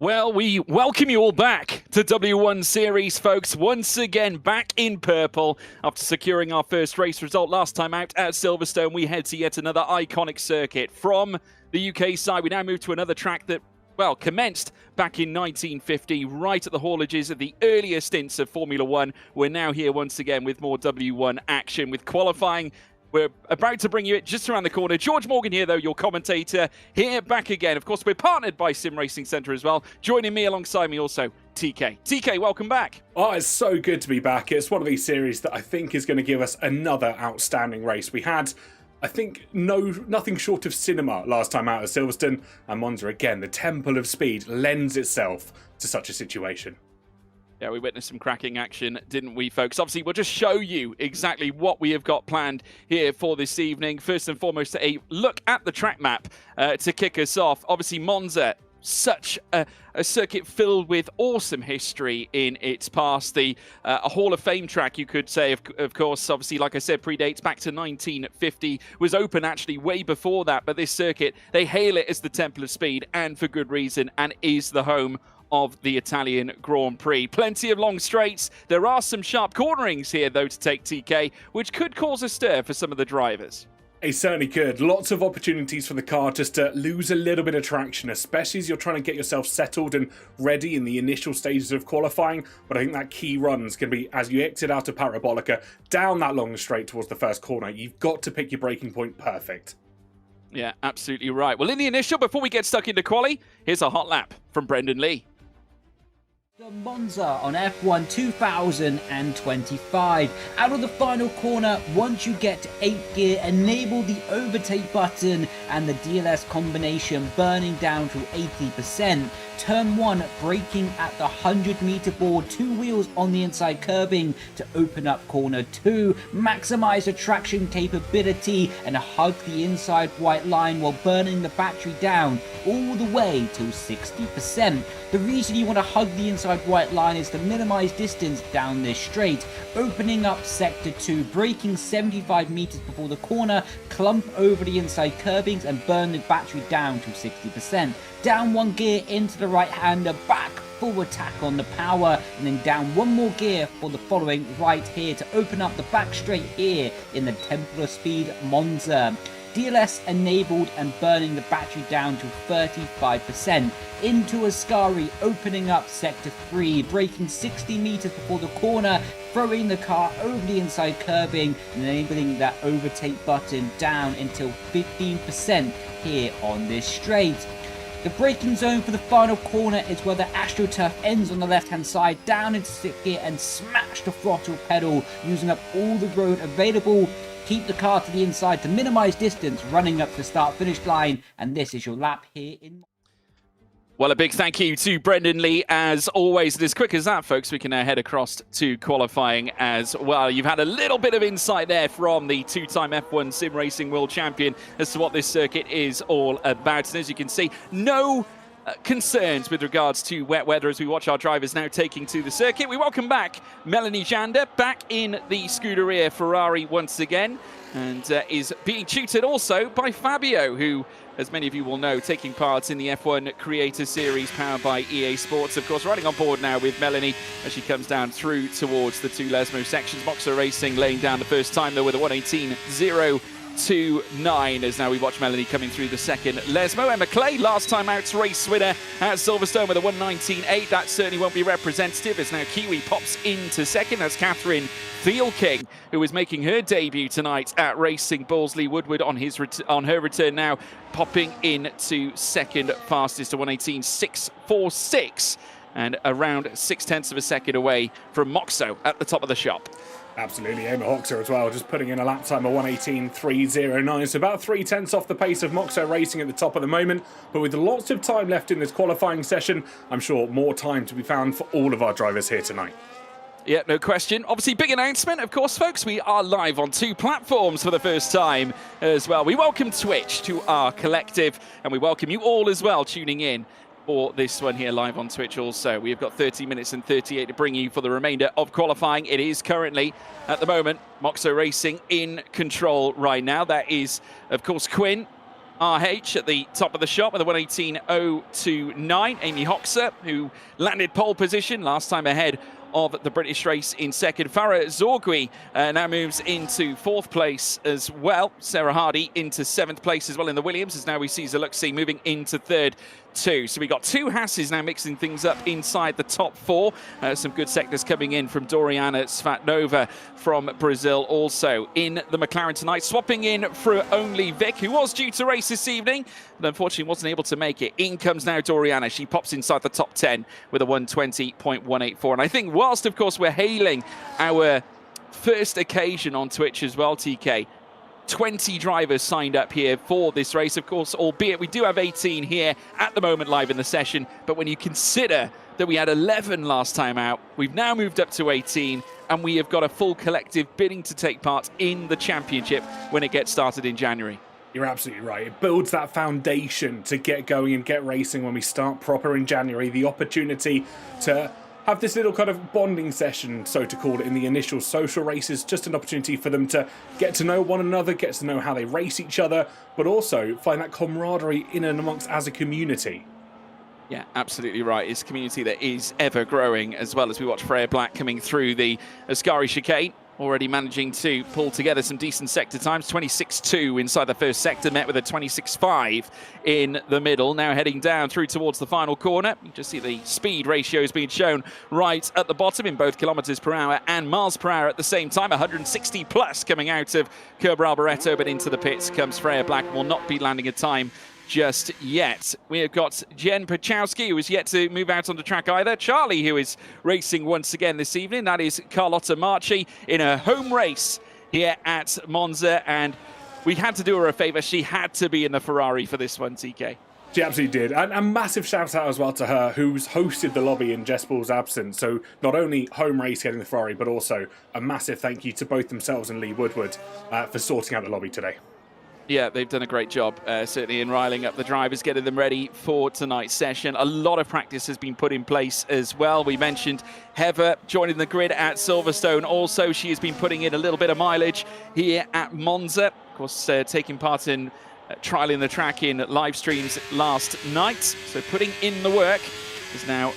Well, we welcome you all back to W1 Series, folks. Once again, back in purple after securing our first race result last time out at Silverstone. We head to yet another iconic circuit. From the UK side, we now move to another track that, well, commenced back in 1950, right at the haulages of the earlier stints of Formula One. We're now here once again with more W1 action, with qualifying. We're about to bring you it just around the corner. George Morgan here, though, your commentator, here back again. Of course, we're partnered by Sim Racing Centre as well. Joining me alongside me also, TK. TK, welcome back. Oh, it's so good to be back. It's one of these series that I think is going to give us another outstanding race. We had, I think, nothing short of cinema last time out at Silverstone, and Monza again. The temple of speed lends itself to such a situation. Yeah, we witnessed some cracking action, didn't we, folks? Obviously, we'll just show you exactly what we have got planned here for this evening. First and foremost, a look at the track map to kick us off. Obviously, Monza, such a circuit filled with awesome history in its past. A Hall of Fame track, you could say, of course, obviously, like I said, predates back to 1950, was open actually way before that. But this circuit, they hail it as the Temple of Speed, and for good reason, and is the home of the Italian Grand Prix. Plenty of long straights. There are some sharp cornerings here, though, to take, TK, which could cause a stir for some of the drivers. It certainly could. Lots of opportunities for the car just to lose a little bit of traction, especially as you're trying to get yourself settled and ready in the initial stages of qualifying. But I think that key run is going to be as you exit out of Parabolica, down that long straight towards the first corner. You've got to pick your braking point perfect. Yeah, absolutely right. Well, in the initial, before we get stuck into quali, here's a hot lap from Brendan Lee. The Monza on F1 2025. Out of the final corner, once you get to 8th gear, enable the overtake button and the DLS combination burning down to 80%. Turn 1, braking at the 100-meter board, 2 wheels on the inside curbing to open up corner 2. Maximize the traction capability and hug the inside white line while burning the battery down all the way to 60%. The reason you want to hug the inside white line is to minimize distance down this straight. Opening up sector 2, braking 75 meters before the corner, clump over the inside curbings and burn the battery down to 60%. Down 1 gear into the right-hander, back, full attack on the power, and then down 1 more gear for the following right here to open up the back straight here in the Temple of Speed Monza. DLS enabled and burning the battery down to 35%. Into Ascari, opening up sector 3, braking 60 meters before the corner, throwing the car over the inside curbing and enabling that overtake button down until 15% here on this straight. The braking zone for the final corner is where the AstroTurf ends on the left-hand side, down into 6th gear and smash the throttle pedal, using up all the road available. Keep the car to the inside to minimize distance, running up the start-finish line, and this is your lap here in... Well, a big thank you to Brendan Lee, as always. And as quick as that, folks, we can now head across to qualifying as well. You've had a little bit of insight there from the 2-time F1 Sim Racing World Champion as to what this circuit is all about. And as you can see, no concerns with regards to wet weather as we watch our drivers now taking to the circuit. We welcome back Melanie Jander, back in the Scuderia Ferrari once again, and is being tutored also by Fabio, who, as many of you will know, taking part in the F1 Creator Series powered by EA Sports. Of course, riding on board now with Melanie as she comes down through towards the 2 Lesmo sections. Moxo Racing laying down the first time, though, with a 1:18.029 as now we watch Melanie coming through the second Lesmo. Emma Clay, last time out's race winner at Silverstone with a 1:19.8. That certainly won't be representative as now Kiwi pops into second. That's Catherine Thielking, who is making her debut tonight at Racing Bulsley Woodward on her return now, popping into second fastest to 1:18.646 and around 0.6 of a second away from Moxo at the top of the shop. Absolutely, Emma Hoxer as well, just putting in a lap time of 1:18.309, so about 0.3 off the pace of Moxo Racing at the top of the moment. But with lots of time left in this qualifying session, I'm sure more time to be found for all of our drivers here tonight. Yeah, no question. Obviously, big announcement, of course, folks. We are live on 2 platforms for the first time as well. We welcome Twitch to our collective, and we welcome you all as well tuning in for this one here live on Twitch also. We've got 30 minutes and 38 to bring you for the remainder of qualifying. It is currently, at the moment, Moxo Racing in control right now. That is, of course, Quinn RH at the top of the shop with a 1:18.029. Amy Hoxer, who landed pole position last time ahead of the British race in second. Farah Zorgui now moves into 4th place as well. Sarah Hardy into 7th place as well in the Williams, as now we see Zaluxi moving into 3rd too. So we got 2 Hasses now mixing things up inside the top 4. Some good sectors coming in from Doriana Svatnova from Brazil also in the McLaren tonight. Swapping in for only Vic, who was due to race this evening, but unfortunately wasn't able to make it. In comes now Doriana. She pops inside the top 10 with a 1:20.184. And I think whilst, of course, we're hailing our first occasion on Twitch as well, TK, 20 drivers signed up here for this race, of course, albeit we do have 18 here at the moment live in the session. But when you consider that we had 11 last time out, we've now moved up to 18, and we have got a full collective bidding to take part in the championship when it gets started in January. You're absolutely right. It builds that foundation to get going and get racing when we start proper in January. The opportunity to have this little kind of bonding session, so to call it, in the initial social races, just an opportunity for them to get to know one another, get to know how they race each other, but also find that camaraderie in and amongst as a community. Yeah, absolutely right. It's a community that is ever growing, as well as we watch Freya Black coming through the Ascari chicane. Already managing to pull together some decent sector times. 26.2 inside the first sector, met with a 26.5 in the middle. Now heading down through towards the final corner. You just see the speed ratios being shown right at the bottom in both kilometers per hour and miles per hour at the same time. 160 plus coming out of Kerber Alboreto, but into the pits comes Freya Black. Will not be landing a time just yet. We have got Jen Pachowski, who is yet to move out on the track either. Charlie, who is racing once again this evening. That is Carlotta Marchi in her home race here at Monza. And we had to do her a favour. She had to be in the Ferrari for this one, TK. She absolutely did. And a massive shout out as well to her, who's hosted the lobby in Jess Ball's absence. So not only home race getting the Ferrari, but also a massive thank you to both themselves and Lee Woodward for sorting out the lobby today. Yeah, they've done a great job, certainly in riling up the drivers, getting them ready for tonight's session. A lot of practice has been put in place as well. We mentioned Heather joining the grid at Silverstone. Also, she has been putting in a little bit of mileage here at Monza. Of course, taking part in trialing the track in live streams last night. So putting in the work is now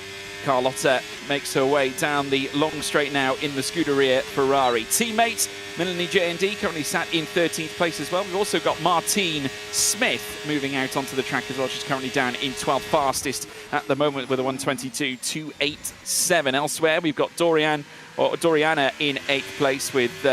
Carlotta makes her way down the long straight now in the Scuderia Ferrari. Teammate Melanie J&D currently sat in 13th place as well. We've also got Martine Smith moving out onto the track as well. She's currently down in 12th fastest at the moment with a 1:22.287. Elsewhere, we've got Doriana in 8th place with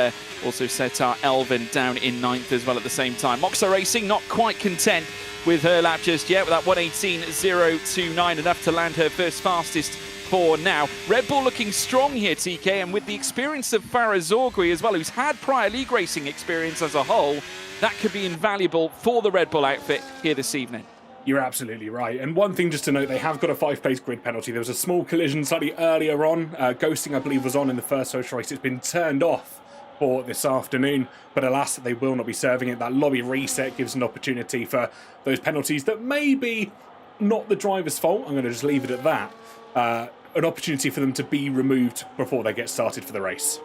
also Setar Elvin down in 9th as well at the same time. Moxa Racing not quite content with her lap just yet, with that 1:18.029, enough to land her first fastest for now. Red Bull looking strong here, TK, and with the experience of Farah Zorgui as well, who's had prior league racing experience as a whole, that could be invaluable for the Red Bull outfit here this evening. You're absolutely right. And one thing just to note, they have got a 5-place grid penalty. There was a small collision slightly earlier on. Ghosting, I believe, was on in the first social race. It's been turned off for this afternoon, but alas, they will not be serving it. That lobby reset gives an opportunity for those penalties that may be not the driver's fault. I'm going to just leave it at that. An opportunity for them to be removed before they get started for the race.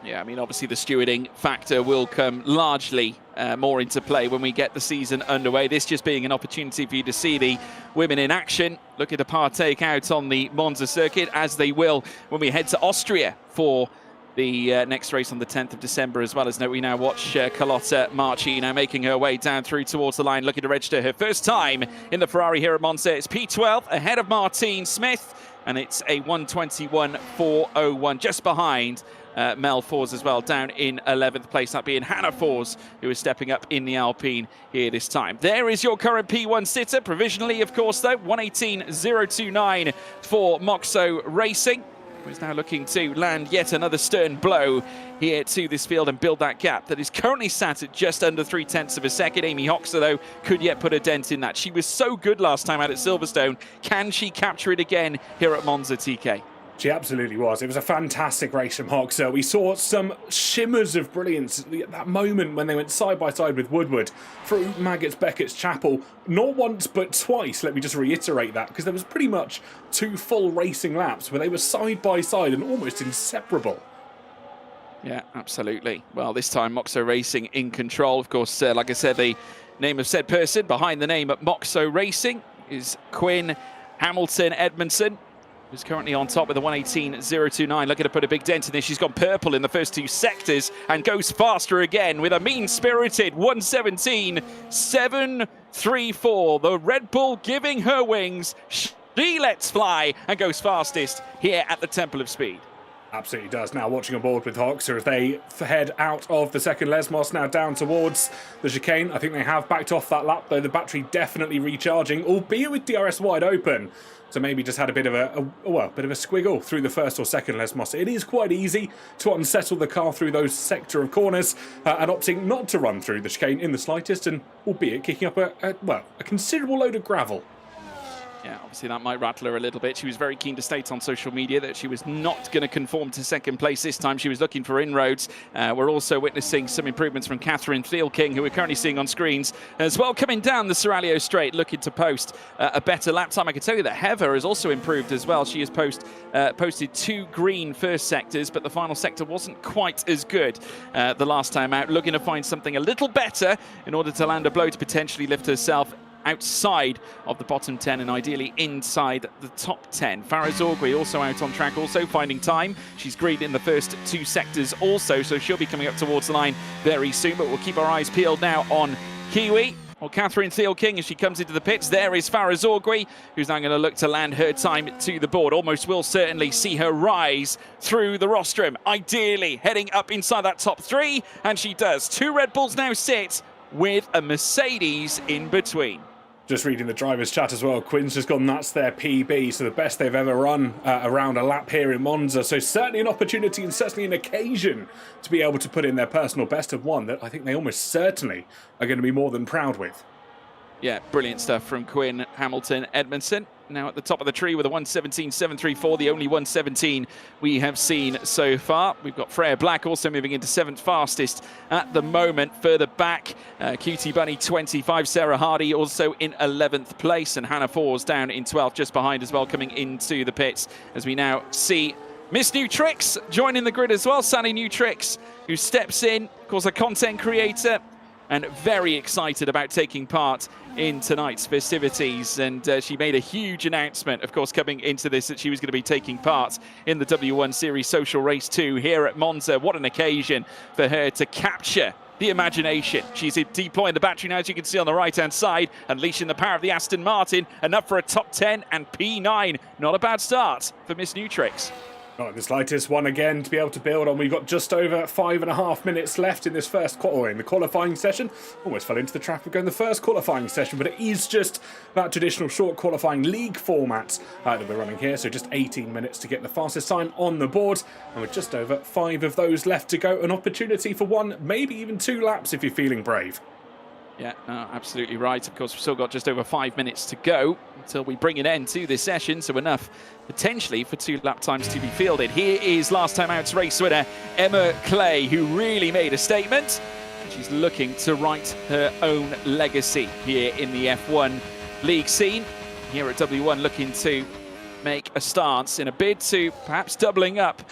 Yeah, I mean, obviously the stewarding factor will come largely more into play when we get the season underway. This just being an opportunity for you to see the women in action, looking to partake out on the Monza circuit, as they will when we head to Austria for the next race on the 10th of December as well. As we now watch Carlotta Marchi now making her way down through towards the line, looking to register her first time in the Ferrari here at Monza. It's P12 ahead of Martine Smith, and it's a 1:21.401 just behind Mel Fors as well, down in 11th place, that being Hannah Fors, who is stepping up in the Alpine here this time. There is your current P1 sitter, provisionally, of course, though, 1:18.029 for Moxo Racing, who is now looking to land yet another stern blow here to this field and build that gap that is currently sat at just under 0.3 of a second. Amy Hoxer, though, could yet put a dent in that. She was so good last time out at Silverstone. Can she capture it again here at Monza, TK? She absolutely was. It was a fantastic race from Hoxer. We saw some shimmers of brilliance at that moment when they went side by side with Woodward through Maggots Beckett's Chapel. Not once, but twice. Let me just reiterate that, because there was pretty much 2 full racing laps where they were side by side and almost inseparable. Yeah, absolutely. Well, this time Moxo Racing in control. Of course, like I said, the name of said person behind the name Moxo Racing is Quinn Hamilton Edmondson, who's currently on top with a 1:18.029. Looking to put a big dent in this. She's gone purple in the first 2 sectors and goes faster again with a mean-spirited 1:17.734. The Red Bull giving her wings. She lets fly and goes fastest here at the Temple of Speed. Absolutely does. Now watching on board with Hoxer as they head out of the second Lesmos, now down towards the chicane. I think they have backed off that lap, though the battery definitely recharging, albeit with DRS wide open. So maybe just had a bit of a squiggle through the first or second Lesmos. It is quite easy to unsettle the car through those sector of corners and opting not to run through the chicane in the slightest, and albeit kicking up a considerable load of gravel. Yeah, obviously that might rattle her a little bit. She was very keen to state on social media that she was not going to conform to second place this time. She was looking for inroads. We're also witnessing some improvements from Catherine Thiel-King, who we're currently seeing on screens as well, coming down the Seraglio straight, looking to post a better lap time. I can tell you that Heather has also improved as well. She has posted 2 green first sectors, but the final sector wasn't quite as good the last time out. Looking to find something a little better in order to land a blow to potentially lift herself outside of the bottom 10 and ideally inside the top 10. Farah Zorgui also out on track, also finding time. She's green in the first 2 sectors also, so she'll be coming up towards the line very soon, but we'll keep our eyes peeled now on Kiwi. Well, Catherine Thiel-King as she comes into the pits. There is Farah Zorgui, who's now going to look to land her time to the board. Almost will certainly see her rise through the rostrum, ideally heading up inside that top 3, and she does. 2 Red Bulls now sit with a Mercedes in between. Just reading the driver's chat as well, Quinn's just gone, that's their PB, so the best they've ever run around a lap here in Monza. So certainly an opportunity and certainly an occasion to be able to put in their personal best of 1 that I think they almost certainly are going to be more than proud with. Yeah, brilliant stuff from Quinn Hamilton Edmondson. Now at the top of the tree with a 1:17.734, the only 1:17 we have seen so far. We've got Freya Black also moving into 7th fastest at the moment. Further back, Cutie Bunny 25, Sarah Hardy also in 11th place, and Hannah Fours down in 12th, just behind as well, coming into the pits as we now see Miss New Tricks joining the grid as well. Sally New Tricks, who steps in, of course, a content creator, and very excited about taking part in tonight's festivities. And she made a huge announcement, of course, coming into this, that she was going to be taking part in the W1 Series Social Race 2 here at Monza. What an occasion for her to capture the imagination. She's deploying the battery now, as you can see on the right-hand side, unleashing the power of the Aston Martin, enough for a top 10 and P9. Not a bad start for Miss New Tricks. Not the slightest one again to be able to build on. We've got just over 5.5 minutes left in this in the qualifying session. Almost fell into the trap of going the first qualifying session, but it is just that traditional short qualifying league format that we're running here. So just 18 minutes to get the fastest time on the board, and with just over 5 of those left to go, an opportunity for 1, maybe even 2 laps if you're feeling brave. Yeah, no, absolutely right. Of course, we've still got just over 5 minutes to go until we bring an end to this session, so enough potentially for 2 lap times to be fielded. Here is last time out's race winner Emma Clay, who really made a statement. She's looking to write her own legacy here in the F1 league scene. Here at W1, looking to make a stance in a bid to perhaps doubling up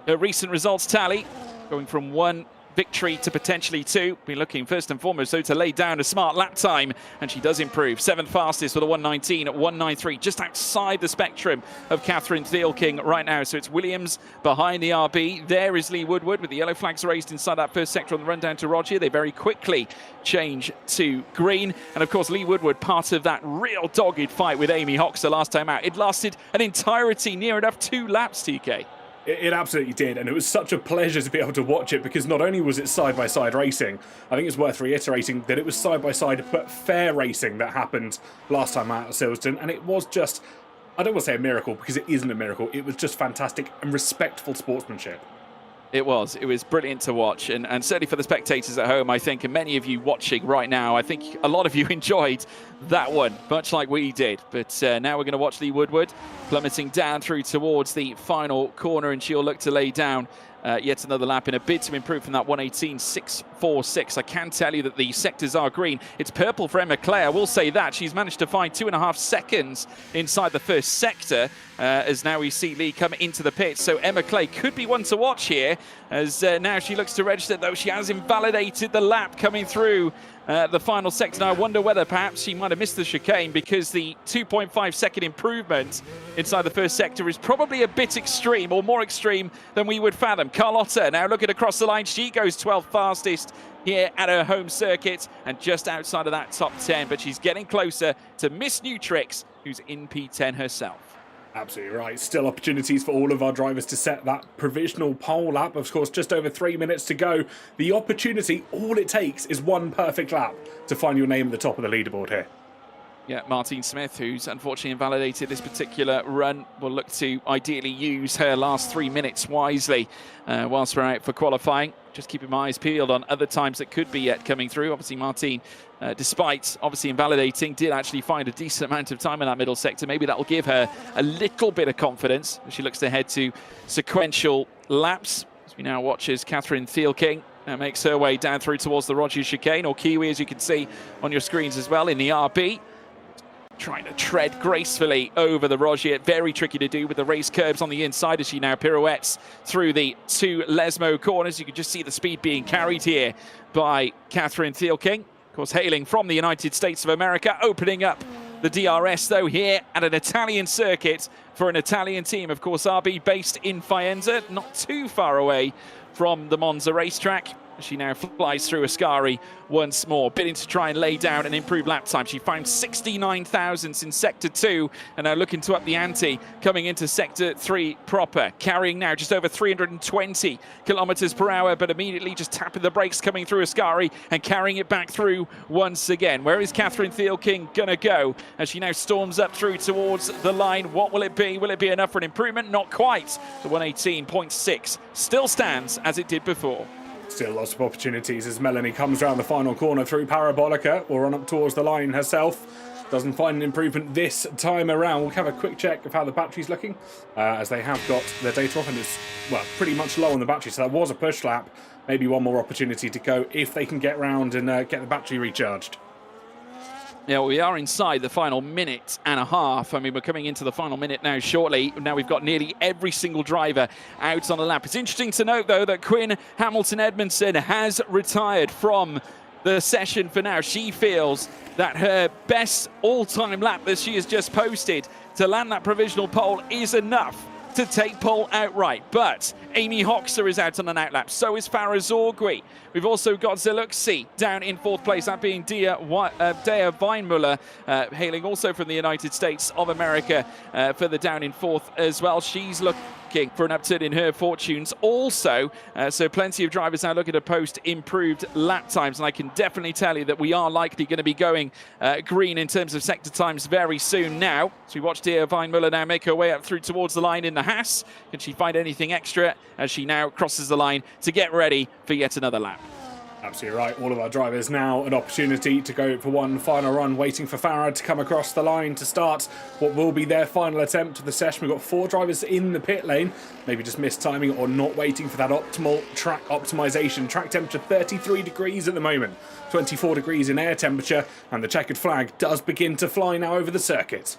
her recent results tally, going from 1 victory to potentially 2. Be looking first and foremost though to lay down a smart lap time, and she does improve. 7th fastest with a 1:19 at 1:93, just outside the spectrum of Catherine Thiel-King right now. So it's Williams behind the RB. There is Lee Woodward with the yellow flags raised inside that first sector on the run down to Roger. They very quickly change to green, and of course Lee Woodward, part of that real dogged fight with Amy Hoxer last time out. It lasted an entirety, near enough 2 laps, TK. It absolutely did, and it was such a pleasure to be able to watch it, because not only was it side-by-side racing, I think it's worth reiterating that it was side-by-side but fair racing that happened last time out at Silverstone, and it was just, I don't want to say a miracle because it isn't a miracle, it was just fantastic and respectful sportsmanship. It was brilliant to watch, and certainly for the spectators at home, I think, and many of you watching right now, I think a lot of you enjoyed that one, much like we did. But now we're going to watch Lee Woodward plummeting down through towards the final corner, and she'll look to lay down yet another lap in a bid to improve from that 1:18.646. I can tell you that the sectors are green. It's purple for Emma Clay, I will say that. She's managed to find 2.5 seconds inside the first sector as now we see Lee come into the pits. So Emma Clay could be one to watch here as now she looks to register, though she has invalidated the lap coming through the final sector. Now, I wonder whether perhaps she might have missed the chicane, because the 2.5 second improvement inside the first sector is probably a bit extreme, or more extreme than we would fathom. Carlotta now looking across the line. She goes 12th fastest here at her home circuit and just outside of that top 10, but she's getting closer to Miss New Tricks, who's in P10 herself. Absolutely right. Still opportunities for all of our drivers to set that provisional pole lap. Of course, just over 3 minutes to go. The opportunity, all it takes is one perfect lap to find your name at the top of the leaderboard here. Yeah, Martine Smith, who's unfortunately invalidated this particular run, will look to ideally use her last 3 minutes wisely whilst we're out for qualifying. Just keeping my eyes peeled on other times that could be yet coming through. Obviously, Martine, despite obviously invalidating, did actually find a decent amount of time in that middle sector. Maybe that will give her a little bit of confidence as she looks to head to sequential laps. As we now watch as Catherine Thielking makes her way down through towards the Rogers chicane, or Kiwi, as you can see on your screens as well, in the RB. Trying to tread gracefully over the Rogier. Very tricky to do with the race curbs on the inside as she now pirouettes through the two Lesmo corners. You can just see the speed being carried here by Catherine Thielking. Of course, hailing from the United States of America, opening up the DRS, though, here at an Italian circuit for an Italian team. Of course, RB based in Faenza, not too far away from the Monza racetrack. She now flies through Ascari once more, bidding to try and lay down an improved lap time. She found 69 thousandths in Sector 2 and now looking to up the ante coming into Sector 3 proper. Carrying now just over 320 kilometers per hour, but immediately just tapping the brakes coming through Ascari and carrying it back through once again. Where is Catherine Thielking going to go as she now storms up through towards the line? What will it be? Will it be enough for an improvement? Not quite. The 118.6 still stands as it did before. Still lots of opportunities as Melanie comes round the final corner through Parabolica, or on up towards the line herself. Doesn't find an improvement this time around. We'll have a quick check of how the battery's looking, as they have got their data off and it's, well, pretty much low on the battery. So that was a push lap. Maybe one more opportunity to go if they can get round and get the battery recharged. Yeah, we are inside the final minute and a half. I mean, we're coming into the final minute now shortly. Now we've got nearly every single driver out on the lap. It's interesting to note, though, that Quinn Hamilton-Edmondson has retired from the session for now. She feels that her best all-time lap that she has just posted to land that provisional pole is enough to take pole outright. But Amy Hoxer is out on an outlap. So is Farah Zorgui. We've also got Zeluxi down in fourth place, that being Dea Weinmuller, hailing also from the United States of America for the down in fourth as well. She's looking for an upturn in her fortunes also. So plenty of drivers now looking to post improved lap times. And I can definitely tell you that we are likely going to be going green in terms of sector times very soon now. So we watch Dea Weinmuller now make her way up through towards the line in the Haas. Can she find anything extra as she now crosses the line to get ready for yet another lap? Absolutely right. All of our drivers now an opportunity to go for one final run, waiting for Farah to come across the line to start what will be their final attempt of the session. We've got 4 drivers in the pit lane, maybe just missed timing or not waiting for that optimal track optimization. Track temperature 33 degrees at the moment, 24 degrees in air temperature, and the checkered flag does begin to fly now over the circuit.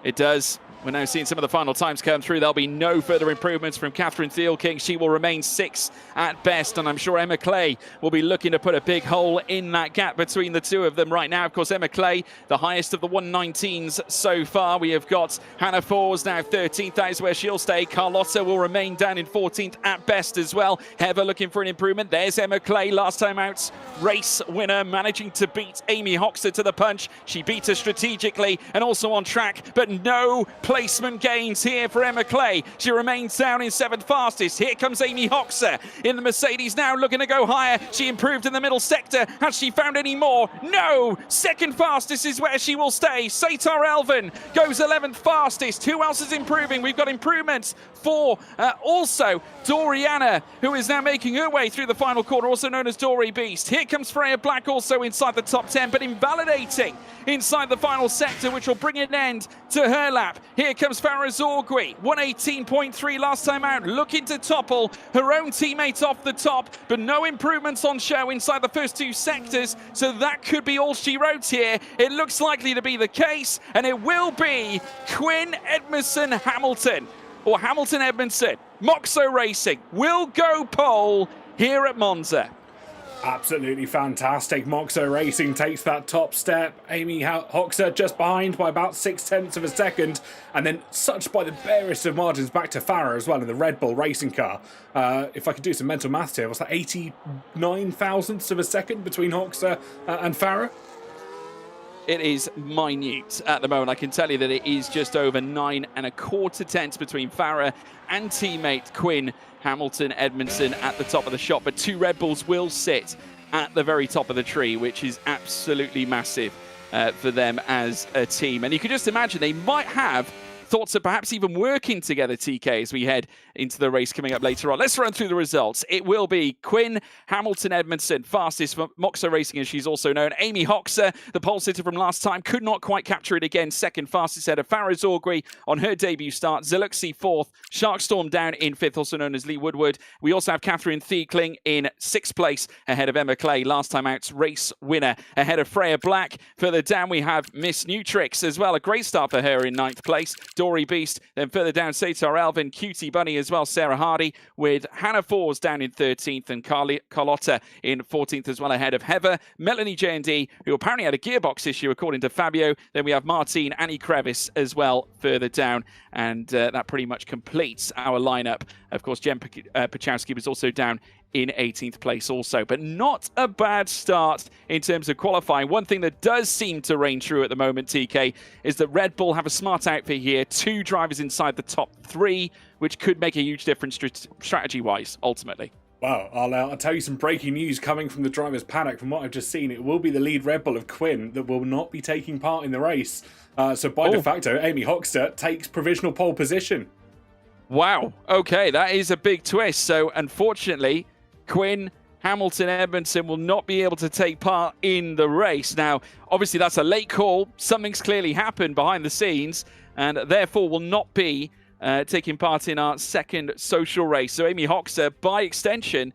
It does. We're now seeing some of the final times come through. There'll be no further improvements from Catherine Thielking. She will remain 6th at best, and I'm sure Emma Clay will be looking to put a big hole in that gap between the two of them right now. Of course, Emma Clay, the highest of the 119s so far. We have got Hannah Fours now 13th. That is where she'll stay. Carlotta will remain down in 14th at best as well. Heather looking for an improvement. There's Emma Clay, last time out race winner, managing to beat Amy Hoxer to the punch. She beat her strategically and also on track, but no placement gains here for Emma Clay. She remains down in 7th fastest. Here comes Amy Hoxer in the Mercedes now looking to go higher. She improved in the middle sector. Has she found any more? No! 2nd fastest is where she will stay. Satar Elvin goes 11th fastest. Who else is improving? We've got improvements for also Doriana, who is now making her way through the final quarter, also known as Dory Beast. Here comes Freya Black also inside the top 10, but invalidating inside the final sector, which will bring an end to her lap. Here comes Farah Zorgui, 118.3 last time out, looking to topple her own teammate off the top, but no improvements on show inside the first 2 sectors, so that could be all she wrote here. It looks likely to be the case, and it will be Quinn Edmondson Hamilton, or Hamilton Edmondson. Moxo Racing will go pole here at Monza. Absolutely fantastic. Moxo Racing takes that top step. Amy Hoxer just behind by about 0.6 of a second, and then such by the barest of margins back to Farah as well in the Red Bull racing car. If I could do some mental maths here, what's that, 89 thousandths of a second between Hoxer and Farah? It is minute at the moment. I can tell you that it is just over 9¼ tenths between Farah and teammate Quinn Hamilton Edmondson at the top of the shot. But 2 Red Bulls will sit at the very top of the tree, which is absolutely massive for them as a team. And you can just imagine they might have thoughts of perhaps even working together, TK, as we head into the race coming up later on. Let's run through the results. It will be Quinn Hamilton Edmondson, fastest for Moxo Racing, as she's also known. Amy Hoxer, the pole sitter from last time, could not quite capture it again. Second fastest ahead of Farah Zorgui on her debut start. Zeluxi fourth. Sharkstorm down in fifth, also known as Lee Woodward. We also have Catherine Thiekling in sixth place ahead of Emma Clay, last time out's race winner. Ahead of Freya Black. Further down, we have Miss Nutrix as well. A great start for her in ninth place. Dory Beast. Then further down, Satar Elvin, Cutie Bunny as well, Sarah Hardy, with Hannah Fours down in 13th and Carlotta in 14th as well, ahead of Heather, Melanie J&D, who apparently had a gearbox issue according to Fabio. Then we have Martine, Annie Crevice as well further down, and that pretty much completes our lineup. Of course, Jen Pachowski was also down in 18th place also, but not a bad start in terms of qualifying. One thing that does seem to reign true at the moment, TK, is that Red Bull have a smart outfit here, 2 drivers inside the top 3, which could make a huge difference strategy-wise, ultimately. Wow, I'll tell you some breaking news coming from the driver's paddock. From what I've just seen, it will be the lead Red Bull of Quinn that will not be taking part in the race. So by de facto, Amy Hoxter takes provisional pole position. Wow, okay, that is a big twist. So unfortunately, Quinn Hamilton Edmondson will not be able to take part in the race. Now, obviously, that's a late call. Something's clearly happened behind the scenes, and therefore will not be taking part in our second social race. So Amy Hoxer, by extension,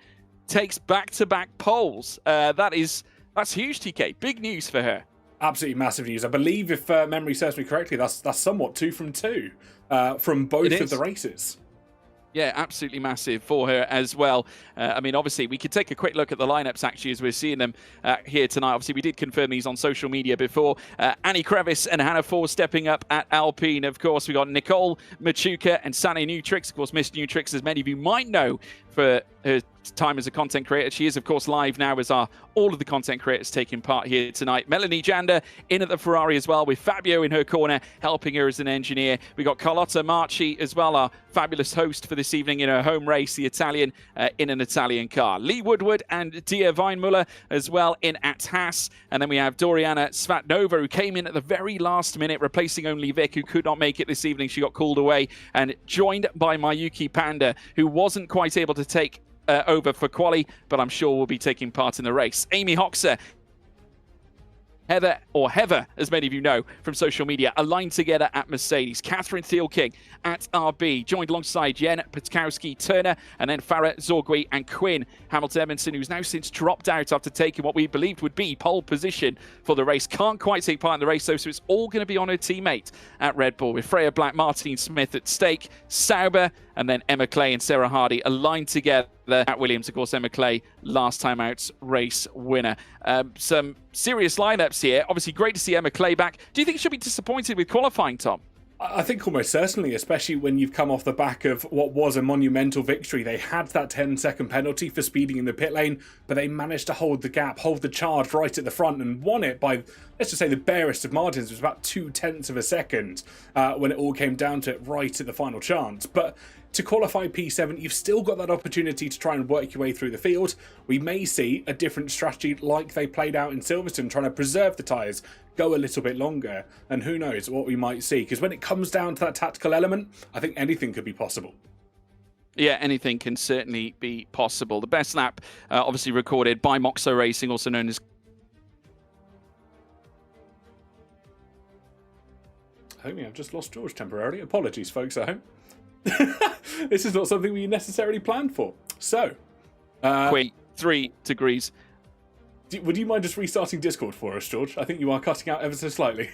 takes back-to-back poles. That's huge, TK. Big news for her. Absolutely massive news. I believe, if memory serves me correctly, that's somewhat 2 from 2 from both of the races. Yeah, absolutely massive for her as well. I mean, obviously, we could take a quick look at the lineups, actually, as we're seeing them here tonight. Obviously, we did confirm these on social media before. Annie Crevice and Hannah Ford stepping up at Alpine. Of course, we got Nicole Machuca and Sani Nutrix. Of course, Miss Nutrix, as many of you might know, for her time as a content creator. She is, of course, live now, as are all of the content creators taking part here tonight. Melanie Janda in at the Ferrari as well, with Fabio in her corner, helping her as an engineer. We got Carlotta Marchi as well, our fabulous host for this evening in her home race, the Italian, in an Italian car. Lee Woodward and Dia Weinmuller as well in at Haas. And then we have Doriana Svatnova, who came in at the very last minute, replacing only Vic, who could not make it this evening. She got called away, and joined by Mayuki Panda, who wasn't quite able to take over for quali, but I'm sure will be taking part in the race. Amy Hoxer, Heather, as many of you know from social media, aligned together at Mercedes. Catherine Thielking at RB, joined alongside Jen Pachowski Turner, and then Farah Zorgui and Quinn Hamilton Edmondson, who's now since dropped out after taking what we believed would be pole position for the race. Can't quite take part in the race, though, so it's all going to be on her teammate at Red Bull, with Freya Black, Martine Smith at stake, Sauber, and then Emma Clay and Sarah Hardy aligned together at Williams. Of course, Emma Clay, last time out's race winner. Some serious lineups here. Obviously, great to see Emma Clay back. Do you think she'll be disappointed with qualifying, Tom? I think almost certainly, especially when you've come off the back of what was a monumental victory. They had that 10-second penalty for speeding in the pit lane, but they managed to hold the gap, hold the charge right at the front, and won it by, let's just say, the barest of margins. It was about 0.2 of a second when it all came down to it right at the final chance. But to qualify P7, you've still got that opportunity to try and work your way through the field. We may see a different strategy like they played out in Silverstone, trying to preserve the tyres, go a little bit longer, and who knows what we might see. Because when it comes down to that tactical element, I think anything could be possible. Yeah, anything can certainly be possible. The best lap, obviously recorded by Moxo Racing, also known as... Homie, I've just lost George temporarily. Apologies, folks at home. This is not something we necessarily planned for. So, Wait, 3 degrees. Would you mind just restarting Discord for us, George? I think you are cutting out ever so slightly.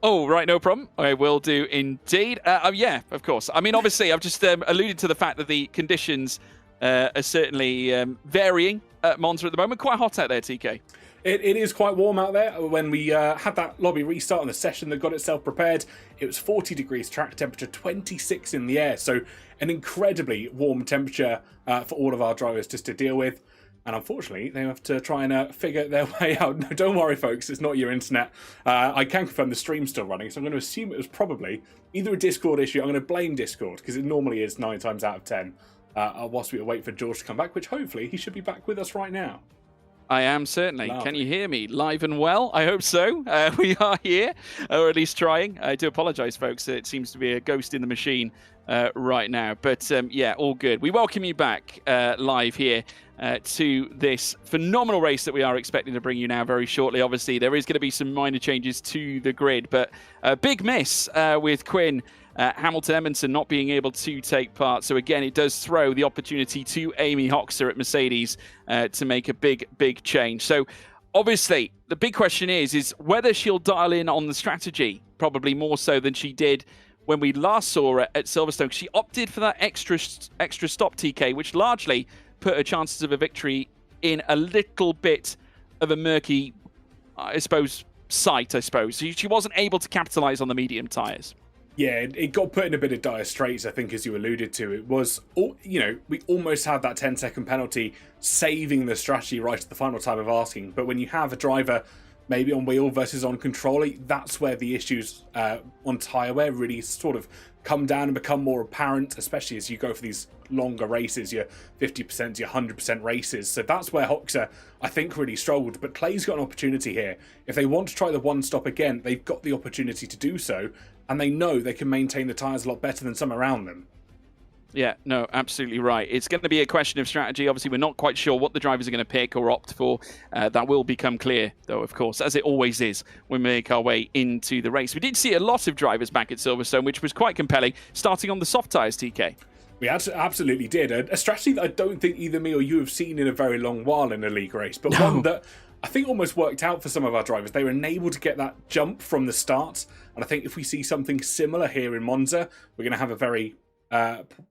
Oh, right, no problem. I will do indeed. Yeah, of course. I mean, obviously, I've just alluded to the fact that the conditions are certainly varying at Monza at the moment. Quite hot out there, TK. It is quite warm out there. When we had that lobby restart on the session that got itself prepared, it was 40 degrees track temperature, 26 in the air. So an incredibly warm temperature for all of our drivers just to deal with. And unfortunately, they have to try and figure their way out. No, don't worry, folks. It's not your internet. I can confirm the stream's still running, so I'm going to assume it was probably either a Discord issue. I'm going to blame Discord, because it normally is 9 times out of 10. Whilst we wait for George to come back, which hopefully he should be back with us right now. I am certainly. Lovely. Can you hear me live and well? I hope so. We are here, or at least trying. I do apologise, folks. It seems to be a ghost in the machine right now. But yeah, all good. We welcome you back live here to this phenomenal race that we are expecting to bring you now very shortly. Obviously, there is going to be some minor changes to the grid, but a big miss with Quinn Hamilton-Edmondson not being able to take part. So again, it does throw the opportunity to Amy Hoxer at Mercedes to make a big change. So obviously, the big question is whether she'll dial in on the strategy, probably more so than she did when we last saw her at Silverstone. She opted for that extra stop, TK, which largely put her chances of a victory in a little bit of a murky, I suppose, sight. She wasn't able to capitalize on the medium tires. Yeah, it got put in a bit of dire straits, I think, as you alluded to. It was, we almost had that 10-second penalty saving the strategy right at the final time of asking. But when you have a driver maybe on wheel versus on controller, that's where the issues on tyre wear really sort of come down and become more apparent, especially as you go for these longer races, your 50%, your 100% races. So that's where Hoxer, I think, really struggled. But Clay's got an opportunity here. If they want to try the one stop again, they've got the opportunity to do so. And they know they can maintain the tyres a lot better than some around them. Yeah, no, absolutely right. It's going to be a question of strategy. Obviously, we're not quite sure what the drivers are going to pick or opt for. That will become clear, though, of course, as it always is when we make our way into the race. We did see a lot of drivers back at Silverstone, which was quite compelling, starting on the soft tyres, TK. We absolutely did. A strategy that I don't think either me or you have seen in a very long while in a league race, but one that I think almost worked out for some of our drivers. They were enabled to get that jump from the start. And I think if we see something similar here in Monza, we're going to have a very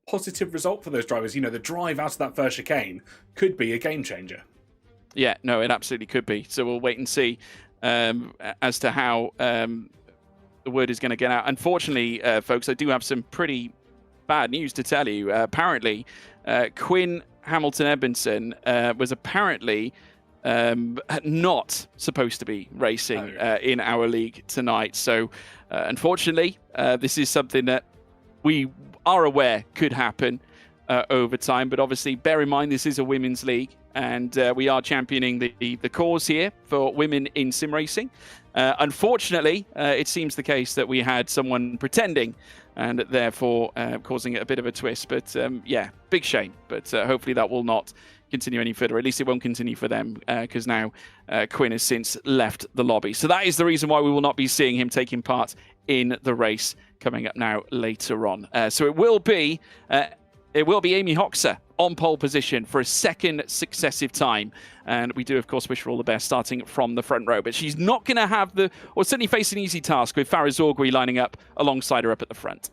positive result for those drivers. The drive out of that first chicane could be a game changer. Yeah, no, it absolutely could be. So we'll wait and see as to how the word is going to get out. Unfortunately, folks, I do have some pretty bad news to tell you. Apparently, Quinn Hamilton-Edmondson was apparently not supposed to be racing in our league tonight. So unfortunately, this is something that we are aware could happen over time. But obviously, bear in mind, this is a women's league, and we are championing the cause here for women in sim racing. Unfortunately, it seems the case that we had someone pretending and therefore causing it a bit of a twist. But yeah, big shame. But hopefully that will not continue any further. At least it won't continue for them, because now Quinn has since left the lobby. So that is the reason why we will not be seeing him taking part in the race coming up now later on. So it will be Amy Hoxer on pole position for a second successive time. And we do, of course, wish her all the best starting from the front row. But she's not going to have or certainly face an easy task with Farah Zorgui lining up alongside her up at the front.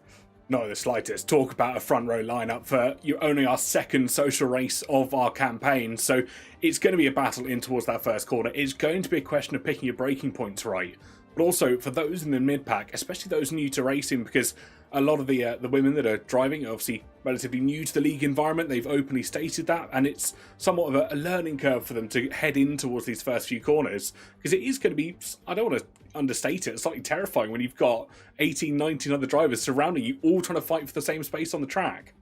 Not the slightest. Talk about a front row lineup for only our second social race of our campaign. So it's going to be a battle in towards that first corner. It's going to be a question of picking your braking points right. But also for those in the mid-pack, especially those new to racing, because a lot of the women that are driving are obviously relatively new to the league environment. They've openly stated that, and it's somewhat of a learning curve for them to head in towards these first few corners, because it is going to be, I don't want to understate it, it's slightly terrifying when you've got 18, 19 other drivers surrounding you, all trying to fight for the same space on the track.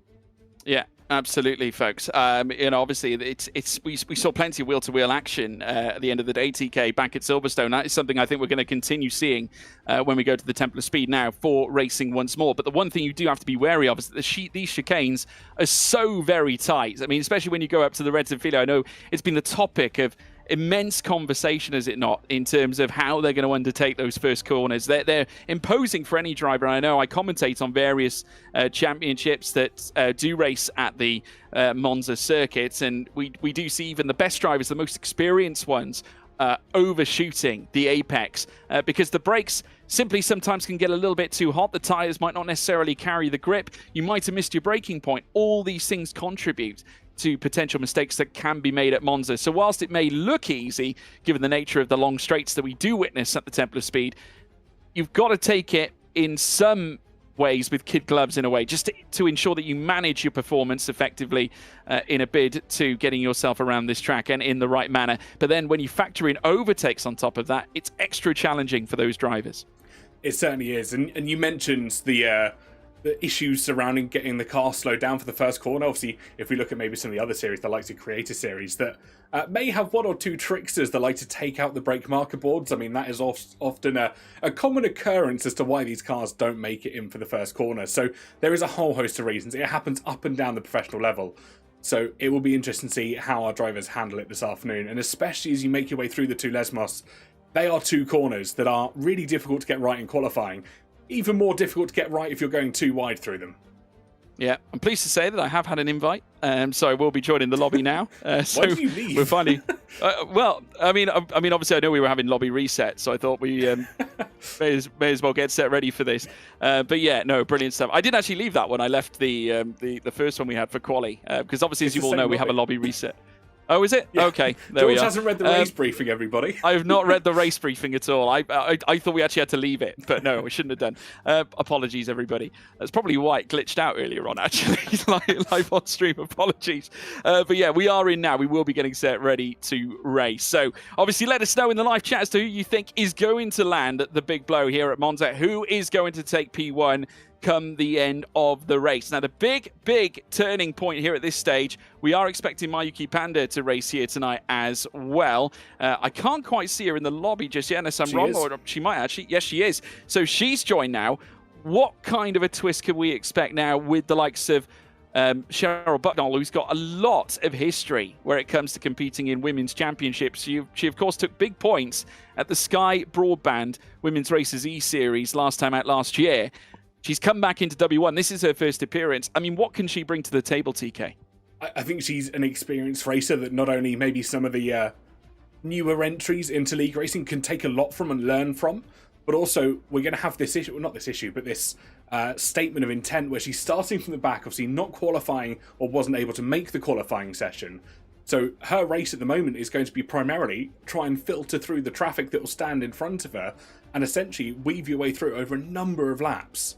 Yeah, absolutely, folks. Obviously, we saw plenty of wheel-to-wheel action at the end of the day, TK, back at Silverstone. That is something I think we're going to continue seeing when we go to the Temple of Speed now for racing once more. But the one thing you do have to be wary of is that these chicanes are so very tight. I mean, especially when you go up to the Reds and Filo. I know it's been the topic of immense conversation, is it not, in terms of how they're going to undertake those first corners. They're imposing for any driver. I know I commentate on various championships that do race at the Monza circuits, and we do see even the best drivers, the most experienced ones, overshooting the apex because the brakes simply sometimes can get a little bit too hot. The tires might not necessarily carry the grip. You might have missed your braking point. All these things contribute to potential mistakes that can be made at Monza. So whilst it may look easy, given the nature of the long straights that we do witness at the Temple of Speed, you've got to take it in some ways with kid gloves in a way, just to ensure that you manage your performance effectively in a bid to getting yourself around this track and in the right manner. But then when you factor in overtakes on top of that, it's extra challenging for those drivers. It certainly is. And you mentioned the issues surrounding getting the car slowed down for the first corner. Obviously, if we look at maybe some of the other series, the likes of Creator Series, that may have one or two tricksters that like to take out the brake marker boards. I mean, that is often a common occurrence as to why these cars don't make it in for the first corner. So there is a whole host of reasons. It happens up and down the professional level. So it will be interesting to see how our drivers handle it this afternoon. And especially as you make your way through the two Lesmos, they are two corners that are really difficult to get right in qualifying. Even more difficult to get right if you're going too wide through them. Yeah, I'm pleased to say that I have had an invite, so I will be joining the lobby now. So Why did you leave? We're finally. Well, I mean, obviously, I know we were having lobby reset, so I thought we may as well get set ready for this. But yeah, no, brilliant stuff. I didn't actually leave that one. I left the first one we had for quali because obviously, as you all know, we have a lobby reset. Oh, is it? Yeah. Okay, there we are. George hasn't read the race briefing, everybody. I have not read the race briefing at all. I thought we actually had to leave it, but no, we shouldn't have done. Apologies, everybody. That's probably why it glitched out earlier on, actually. live on stream, apologies. But yeah, we are in now. We will be getting set ready to race. So obviously, let us know in the live chat as to who you think is going to land the big blow here at Monza. Who is going to take P1 come the end of the race. Now, the big turning point here at this stage, we are expecting Mayuki Panda to race here tonight as well. I can't quite see her in the lobby just yet, unless I'm wrong, or she might actually. Yes, she is. So she's joined now. What kind of a twist can we expect now with the likes of Cheryl Bucknall, who's got a lot of history where it comes to competing in women's championships? She of course, took big points at the Sky Broadband Women's Racers E-Series last time out last year. She's come back into W1. This is her first appearance. I mean, what can she bring to the table, TK? I think she's an experienced racer that not only maybe some of the newer entries into league racing can take a lot from and learn from, but also we're going to have this issue, well, not this issue, but this statement of intent where she's starting from the back, obviously not qualifying or wasn't able to make the qualifying session. So her race at the moment is going to be primarily try and filter through the traffic that will stand in front of her and essentially weave your way through over a number of laps.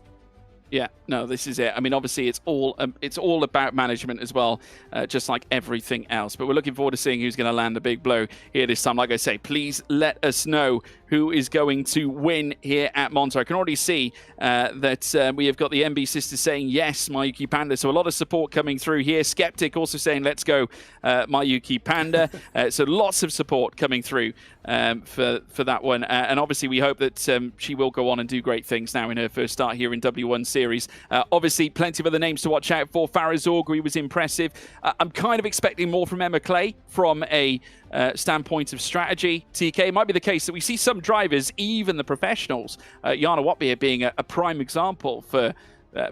Yeah, no, this is it. I mean, obviously, it's all about management as well, just like everything else. But we're looking forward to seeing who's going to land the big blow here this time. Like I say, please let us know who is going to win here at Monza. I can already see that we have got the MB sisters saying yes, Mayuki Panda. So a lot of support coming through here. Skeptic also saying let's go, Mayuki Panda. So lots of support coming through for that one. And obviously, we hope that she will go on and do great things now in her first start here in W1 Series. Obviously, plenty of other names to watch out for. Farah Zorgri was impressive. I'm kind of expecting more from Emma Clay from a standpoint of strategy. TK, it might be the case that we see some drivers, even the professionals, Jana Watbeer being a prime example for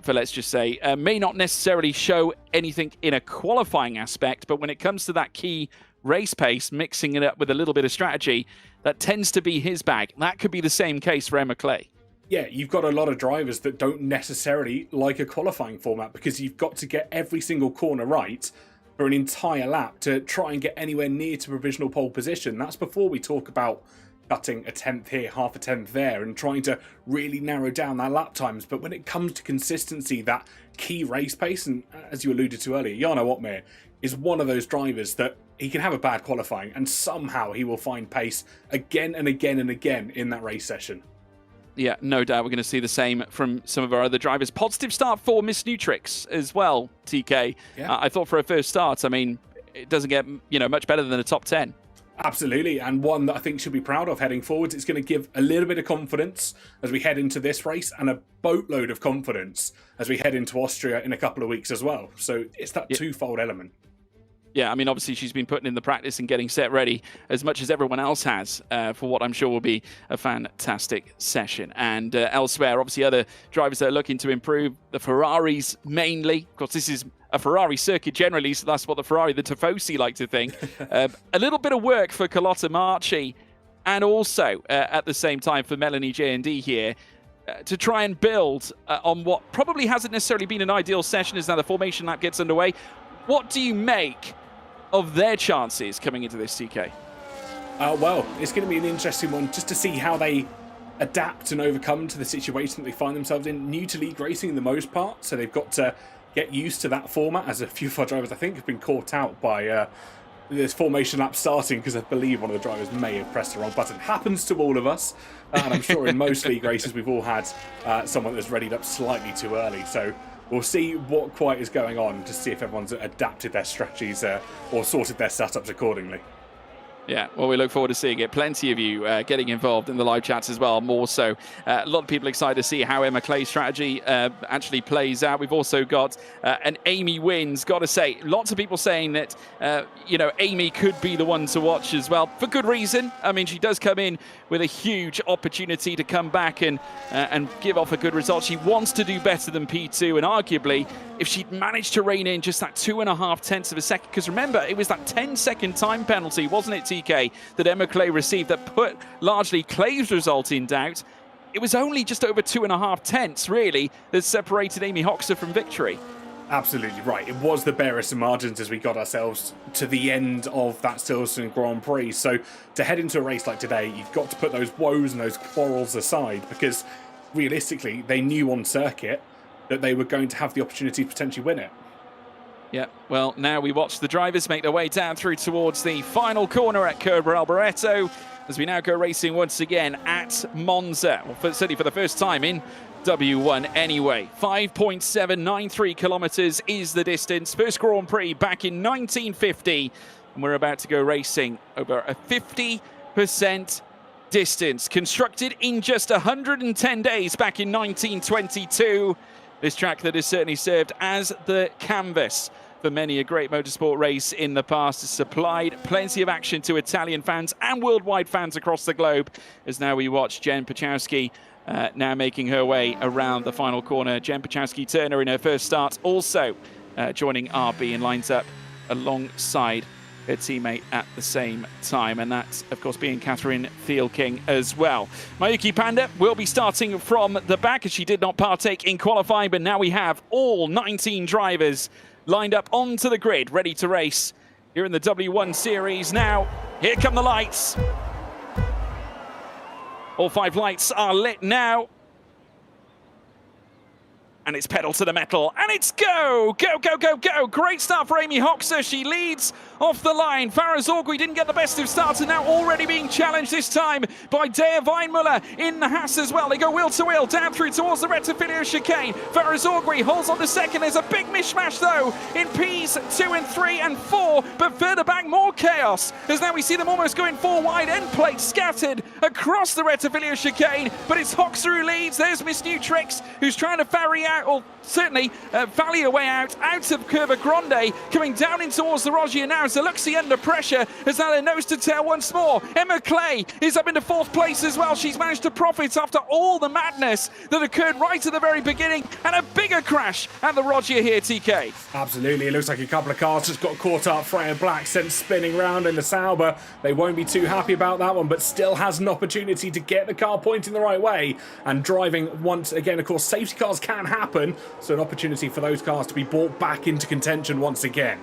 let's just say, may not necessarily show anything in a qualifying aspect, but when it comes to that key race pace, mixing it up with a little bit of strategy, that tends to be his bag. That could be the same case for Emma Clay. Yeah, you've got a lot of drivers that don't necessarily like a qualifying format because you've got to get every single corner right for an entire lap to try and get anywhere near to provisional pole position. That's before we talk about cutting a tenth here, half a tenth there, and trying to really narrow down their lap times. But when it comes to consistency, that key race pace, and as you alluded to earlier, Jana Watbeer is one of those drivers that he can have a bad qualifying and somehow he will find pace again and again and again in that race session. Yeah, no doubt we're going to see the same from some of our other drivers. Positive start for Miss Nutrix as well, TK. Yeah. I thought for a first start, I mean, it doesn't get much better than a top 10. Absolutely, and one that I think she'll be proud of heading forwards. It's going to give a little bit of confidence as we head into this race and a boatload of confidence as we head into Austria in a couple of weeks as well. So it's that twofold element. Yeah, I mean, obviously she's been putting in the practice and getting set ready as much as everyone else has for what I'm sure will be a fantastic session. And elsewhere, obviously other drivers that are looking to improve, the Ferraris mainly. Of course, this is a Ferrari circuit generally, so that's what the Tifosi like to think. A little bit of work for Carlotta Marchi and also at the same time for Melanie J&D here to try and build on what probably hasn't necessarily been an ideal session as now the formation lap gets underway. What do you make of their chances coming into this, TK? Well, it's going to be an interesting one just to see how they adapt and overcome to the situation that they find themselves in. New to league racing in the most part, so they've got to get used to that format, as a few of our drivers, I think, have been caught out by this formation lap starting because I believe one of the drivers may have pressed the wrong button. Happens to all of us, and I'm sure in most league races we've all had someone that's readied up slightly too early, so we'll see what quite is going on to see if everyone's adapted their strategies or sorted their setups accordingly. Yeah, well, we look forward to seeing it. Plenty of you getting involved in the live chats as well, more so. A lot of people excited to see how Emma Clay's strategy actually plays out. We've also got an Amy wins. Got to say, lots of people saying that, Amy could be the one to watch as well, for good reason. I mean, she does come in with a huge opportunity to come back and give off a good result. She wants to do better than P2, and arguably, if she'd managed to rein in just that 2.5 tenths of a second, because remember, it was that 10-second time penalty, wasn't it, TK, that Emma Clay received that put largely Clay's result in doubt. It was only just over 2.5 tenths, really, that separated Amy Hoxer from victory. Absolutely right. It was the barest of margins as we got ourselves to the end of that Silverstone Grand Prix. So to head into a race like today, you've got to put those woes and those quarrels aside, because realistically, they knew on circuit that they were going to have the opportunity to potentially win it. Yeah, well, now we watch the drivers make their way down through towards the final corner at Curva Alboreto as we now go racing once again at Monza. Well, certainly for the first time in W1 anyway. 5.793 kilometers is the distance. First Grand Prix back in 1950. And we're about to go racing over a 50% distance. Constructed in just 110 days back in 1922. This track that has certainly served as the canvas for many a great motorsport race in the past. Has supplied plenty of action to Italian fans and worldwide fans across the globe. As now we watch Jen Pachowski now making her way around the final corner. Jen Pachowski-Turner in her first start also joining RB and lines up alongside her teammate at the same time, and that's of course being Catherine Thiel-King as well. Mayuki Panda will be starting from the back as she did not partake in qualifying, but now we have all 19 drivers lined up onto the grid ready to race here in the W1 series. Now here come the lights. All 5 lights are lit now. And it's pedal to the metal, and it's go! Go, go, go, go! Great start for Amy Hoxer. She leads off the line. Farah Zorgui didn't get the best of starts, and now already being challenged this time by Dea Weinmuller in the Haas as well. They go wheel to wheel, down through towards the Rettifilio chicane. Farah Zorgui holds on to second. There's a big mishmash, though, in Ps 2 and 3 and 4, but further back, more chaos, as now we see them almost going 4 wide, end plates scattered across the Rettifilio chicane, but it's Hoxer who leads. There's Miss New Tricks, who's trying to ferry out, or certainly valley a way out of Curva Grande, coming down in towards the Rogier now. Zaluxi under pressure as now they're nose to tail once more. Emma Clay is up into 4th place as well. She's managed to profit after all the madness that occurred right at the very beginning, and a bigger crash at the Rogier here, TK. Absolutely, it looks like a couple of cars just got caught up. Freya Black sent spinning round in the Sauber. They won't be too happy about that one, but still has an opportunity to get the car pointing the right way and driving once again. Of course, safety cars can happen, so an opportunity for those cars to be brought back into contention once again.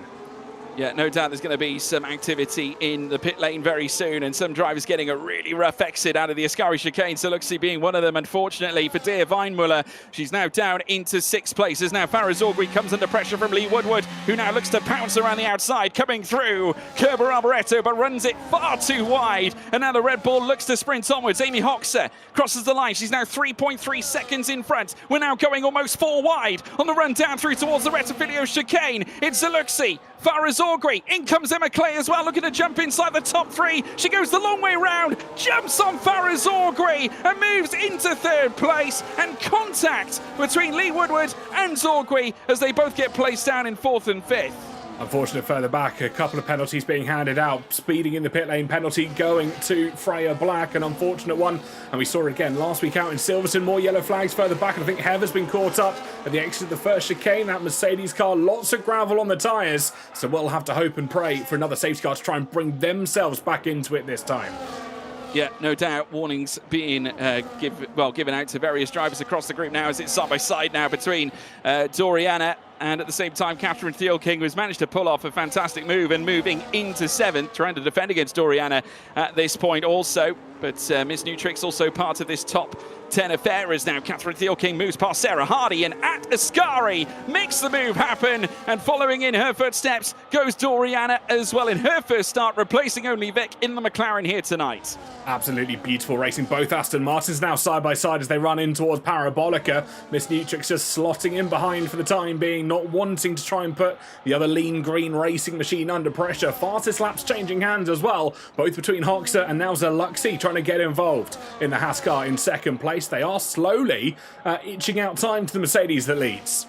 Yeah, no doubt there's going to be some activity in the pit lane very soon, and some drivers getting a really rough exit out of the Ascari chicane. So Luxie being one of them, unfortunately, for Dea Weinmuller. She's now down into 6th place as now Farah Zorgui comes under pressure from Lee Woodward, who now looks to pounce around the outside, coming through Curva Alboreto, but runs it far too wide. And now the Red Bull looks to sprint onwards. Amy Hoxer crosses the line. She's now 3.3 seconds in front. We're now going almost 4 wide on the run down through towards the Rettifilio chicane. It's Zaluxi, Farah Zorgui, in comes Emma Clay as well, looking to jump inside the top 3. She goes the long way round, jumps on Farah Zorgui and moves into 3rd place, and contact between Lee Woodward and Zorgui as they both get placed down in 4th and 5th. Unfortunate further back, a couple of penalties being handed out. Speeding in the pit lane penalty going to Freya Black, an unfortunate one. And we saw it again last week out in Silverstone. More yellow flags further back. And I think Heather's been caught up at the exit of the first chicane. That Mercedes car, lots of gravel on the tyres. So we'll have to hope and pray for another safety car to try and bring themselves back into it this time. Yeah, no doubt. Warnings being given out to various drivers across the group now as it's side by side now between Doriana and at the same time Catherine Thiel-King, who's managed to pull off a fantastic move and moving into 7th, trying to defend against Doriana at this point also. But Miss Nutrix also part of this top 10 affair as now Catherine Thiel-King moves past Sarah Hardy, and at Ascari makes the move happen, and following in her footsteps goes Doriana as well in her first start, replacing only Vic in the McLaren here tonight. Absolutely beautiful racing. Both Aston Martins now side by side as they run in towards Parabolica. Miss Nutrix just slotting in behind for the time being, not wanting to try and put the other lean green racing machine under pressure. Fastest laps changing hands as well, both between Hoxha and now Zaluxi trying to get involved in the Haas car in second place. They are slowly itching out time to the Mercedes that leads.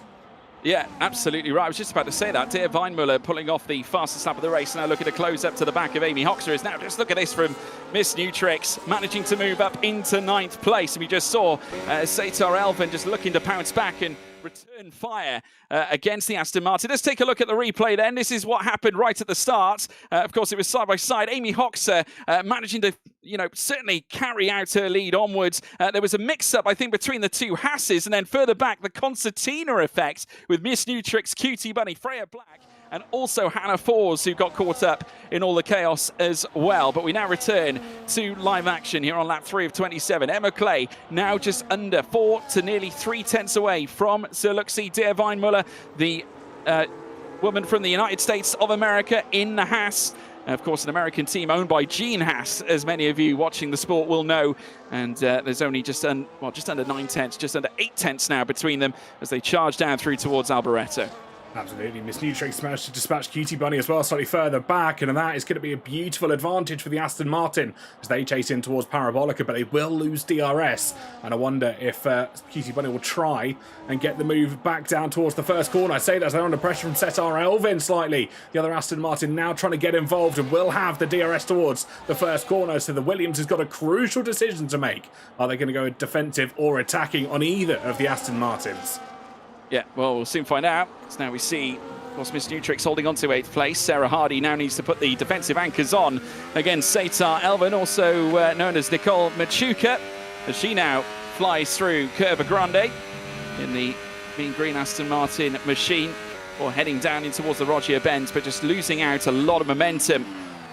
Yeah, absolutely right. I was just about to say that. Dear Weinmuller pulling off the fastest lap of the race. Now looking to close up to the back of Amy Hoxha is now, just look at this from Miss Nutrix, managing to move up into 9th place. And we just saw Satar Elvin just looking to pounce back and return fire against the Aston Martin. Let's take a look at the replay then. This is what happened right at the start. Of course, it was side by side. Amy Hoxha managing to, certainly carry out her lead onwards. There was a mix-up, I think, between the two Hasses, and then further back, the concertina effect with Miss Nutrix, Cutie Bunny, Freya Black, and also Hannah Fours, who got caught up in all the chaos as well. But we now return to live action here on lap 3 of 27. Emma Clay now just under 4 to nearly 3 tenths away from Zaluxi. Dear Weinmuller, the woman from the United States of America in the Haas. Of course, an American team owned by Gene Haas, as many of you watching the sport will know. And there's only just under 9 tenths, just under 8 tenths now between them as they charge down through towards Alboreto. Absolutely. Miss Nutrix managed to dispatch Cutie Bunny as well, slightly further back, and that is going to be a beautiful advantage for the Aston Martin as they chase in towards Parabolica, but they will lose DRS. And I wonder if Cutie Bunny will try and get the move back down towards the first corner. I say that as they're under pressure from Setar Elvin slightly. The other Aston Martin now trying to get involved and will have the DRS towards the first corner. So the Williams has got a crucial decision to make. Are they going to go defensive or attacking on either of the Aston Martins? Yeah, well, we'll soon find out. So now we see, of course, Miss Nutrix holding on to 8th place. Sarah Hardy now needs to put the defensive anchors on against Satar Elvin, also known as Nicole Machuca, as she now flies through Curva Grande in the mean green Aston Martin machine, or heading down in towards the Rogier Bend, but just losing out a lot of momentum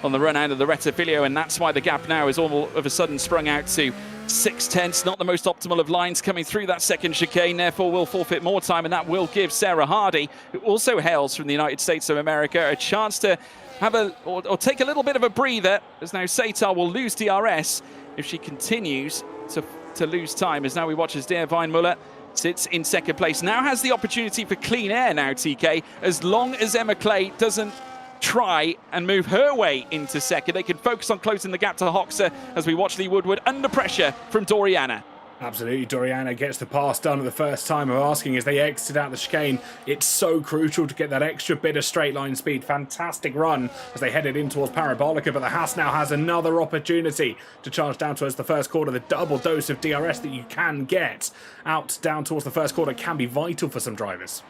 on the run out of the Rettifilio, and that's why the gap now is all of a sudden sprung out to 6 tenths. Not the most optimal of lines coming through that second chicane, therefore will forfeit more time, and that will give Sarah Hardy, who also hails from the United States of America, a chance to have or take a little bit of a breather, as now Satar will lose DRS if she continues to lose time, as now we watch as Dear Weinmuller sits in second place. Now has the opportunity for clean air now, TK, as long as Emma Clay doesn't try and move her way into second. They can focus on closing the gap to Hoxha as we watch Lee Woodward under pressure from Doriana. Absolutely, Doriana gets the pass done at the first time of asking as they exit out the chicane. It's so crucial to get that extra bit of straight line speed. Fantastic run as they headed in towards Parabolica, but the Haas now has another opportunity to charge down towards the first quarter. The double dose of DRS that you can get out down towards the first quarter can be vital for some drivers.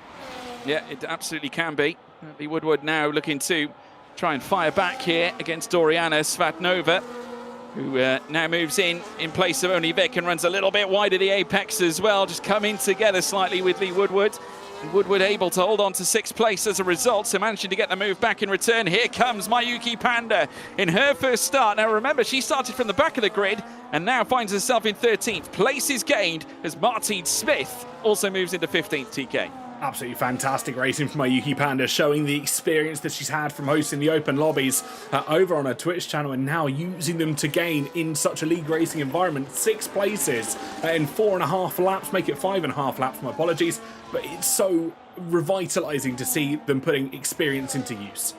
Yeah, it absolutely can be. Lee Woodward now looking to try and fire back here against Doriana Svatnova, who now moves in place of only Vic and runs a little bit wide of the apex as well, just coming together slightly with Lee Woodward. And Woodward able to hold on to 6th place as a result, so managing to get the move back in return. Here comes Mayuki Panda in her first start. Now remember, she started from the back of the grid and now finds herself in 13th. Place is gained as Martine Smith also moves into 15th, TK. Absolutely fantastic racing from Mayuki Panda, showing the experience that she's had from hosting the open lobbies over on her Twitch channel, and now using them to gain in such a league racing environment. 6 places in 4.5 laps, make it 5.5 laps, my apologies, but it's so revitalizing to see them putting experience into use.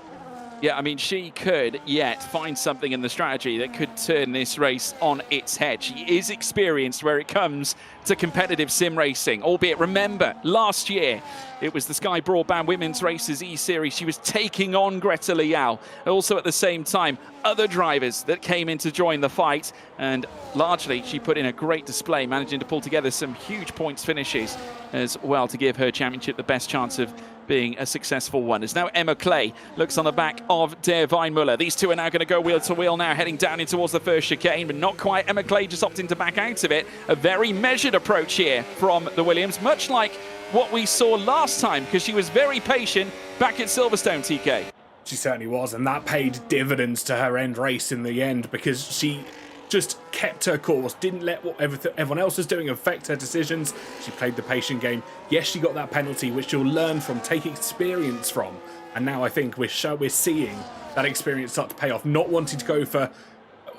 Yeah, I mean, she could yet find something in the strategy that could turn this race on its head. She is experienced where it comes to competitive sim racing, albeit remember, last year it was the Sky Broadband Women's Races E-Series. She was taking on Greta Leal. Also at the same time, other drivers that came in to join the fight, and largely she put in a great display, managing to pull together some huge points finishes as well to give her championship the best chance of being a successful one. As now Emma Clay looks on the back of Der Weinmuller. These two are now going to go wheel to wheel now, heading down in towards the first chicane, but not quite. Emma Clay just opting to back out of it. A very measured approach here from the Williams, much like what we saw last time, because she was very patient back at Silverstone, TK. She certainly was, and that paid dividends to her end race in the end, because she just kept her course, didn't let what everyone else was doing affect her decisions. She played the patient game. Yes, she got that penalty, which she'll learn from, take experience from. And now I think we're seeing that experience start to pay off, not wanting to go for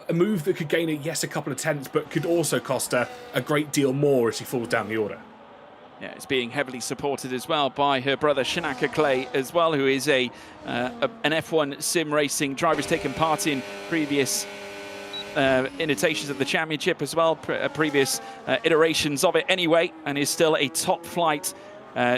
a move that could gain her, yes, a couple of tenths, but could also cost her a great deal more as she falls down the order. Yeah, it's being heavily supported as well by her brother Shanaka Clay as well, who is an F1 sim racing driver who's taken part in previous iterations of the championship as well, previous iterations of it anyway, and is still a top flight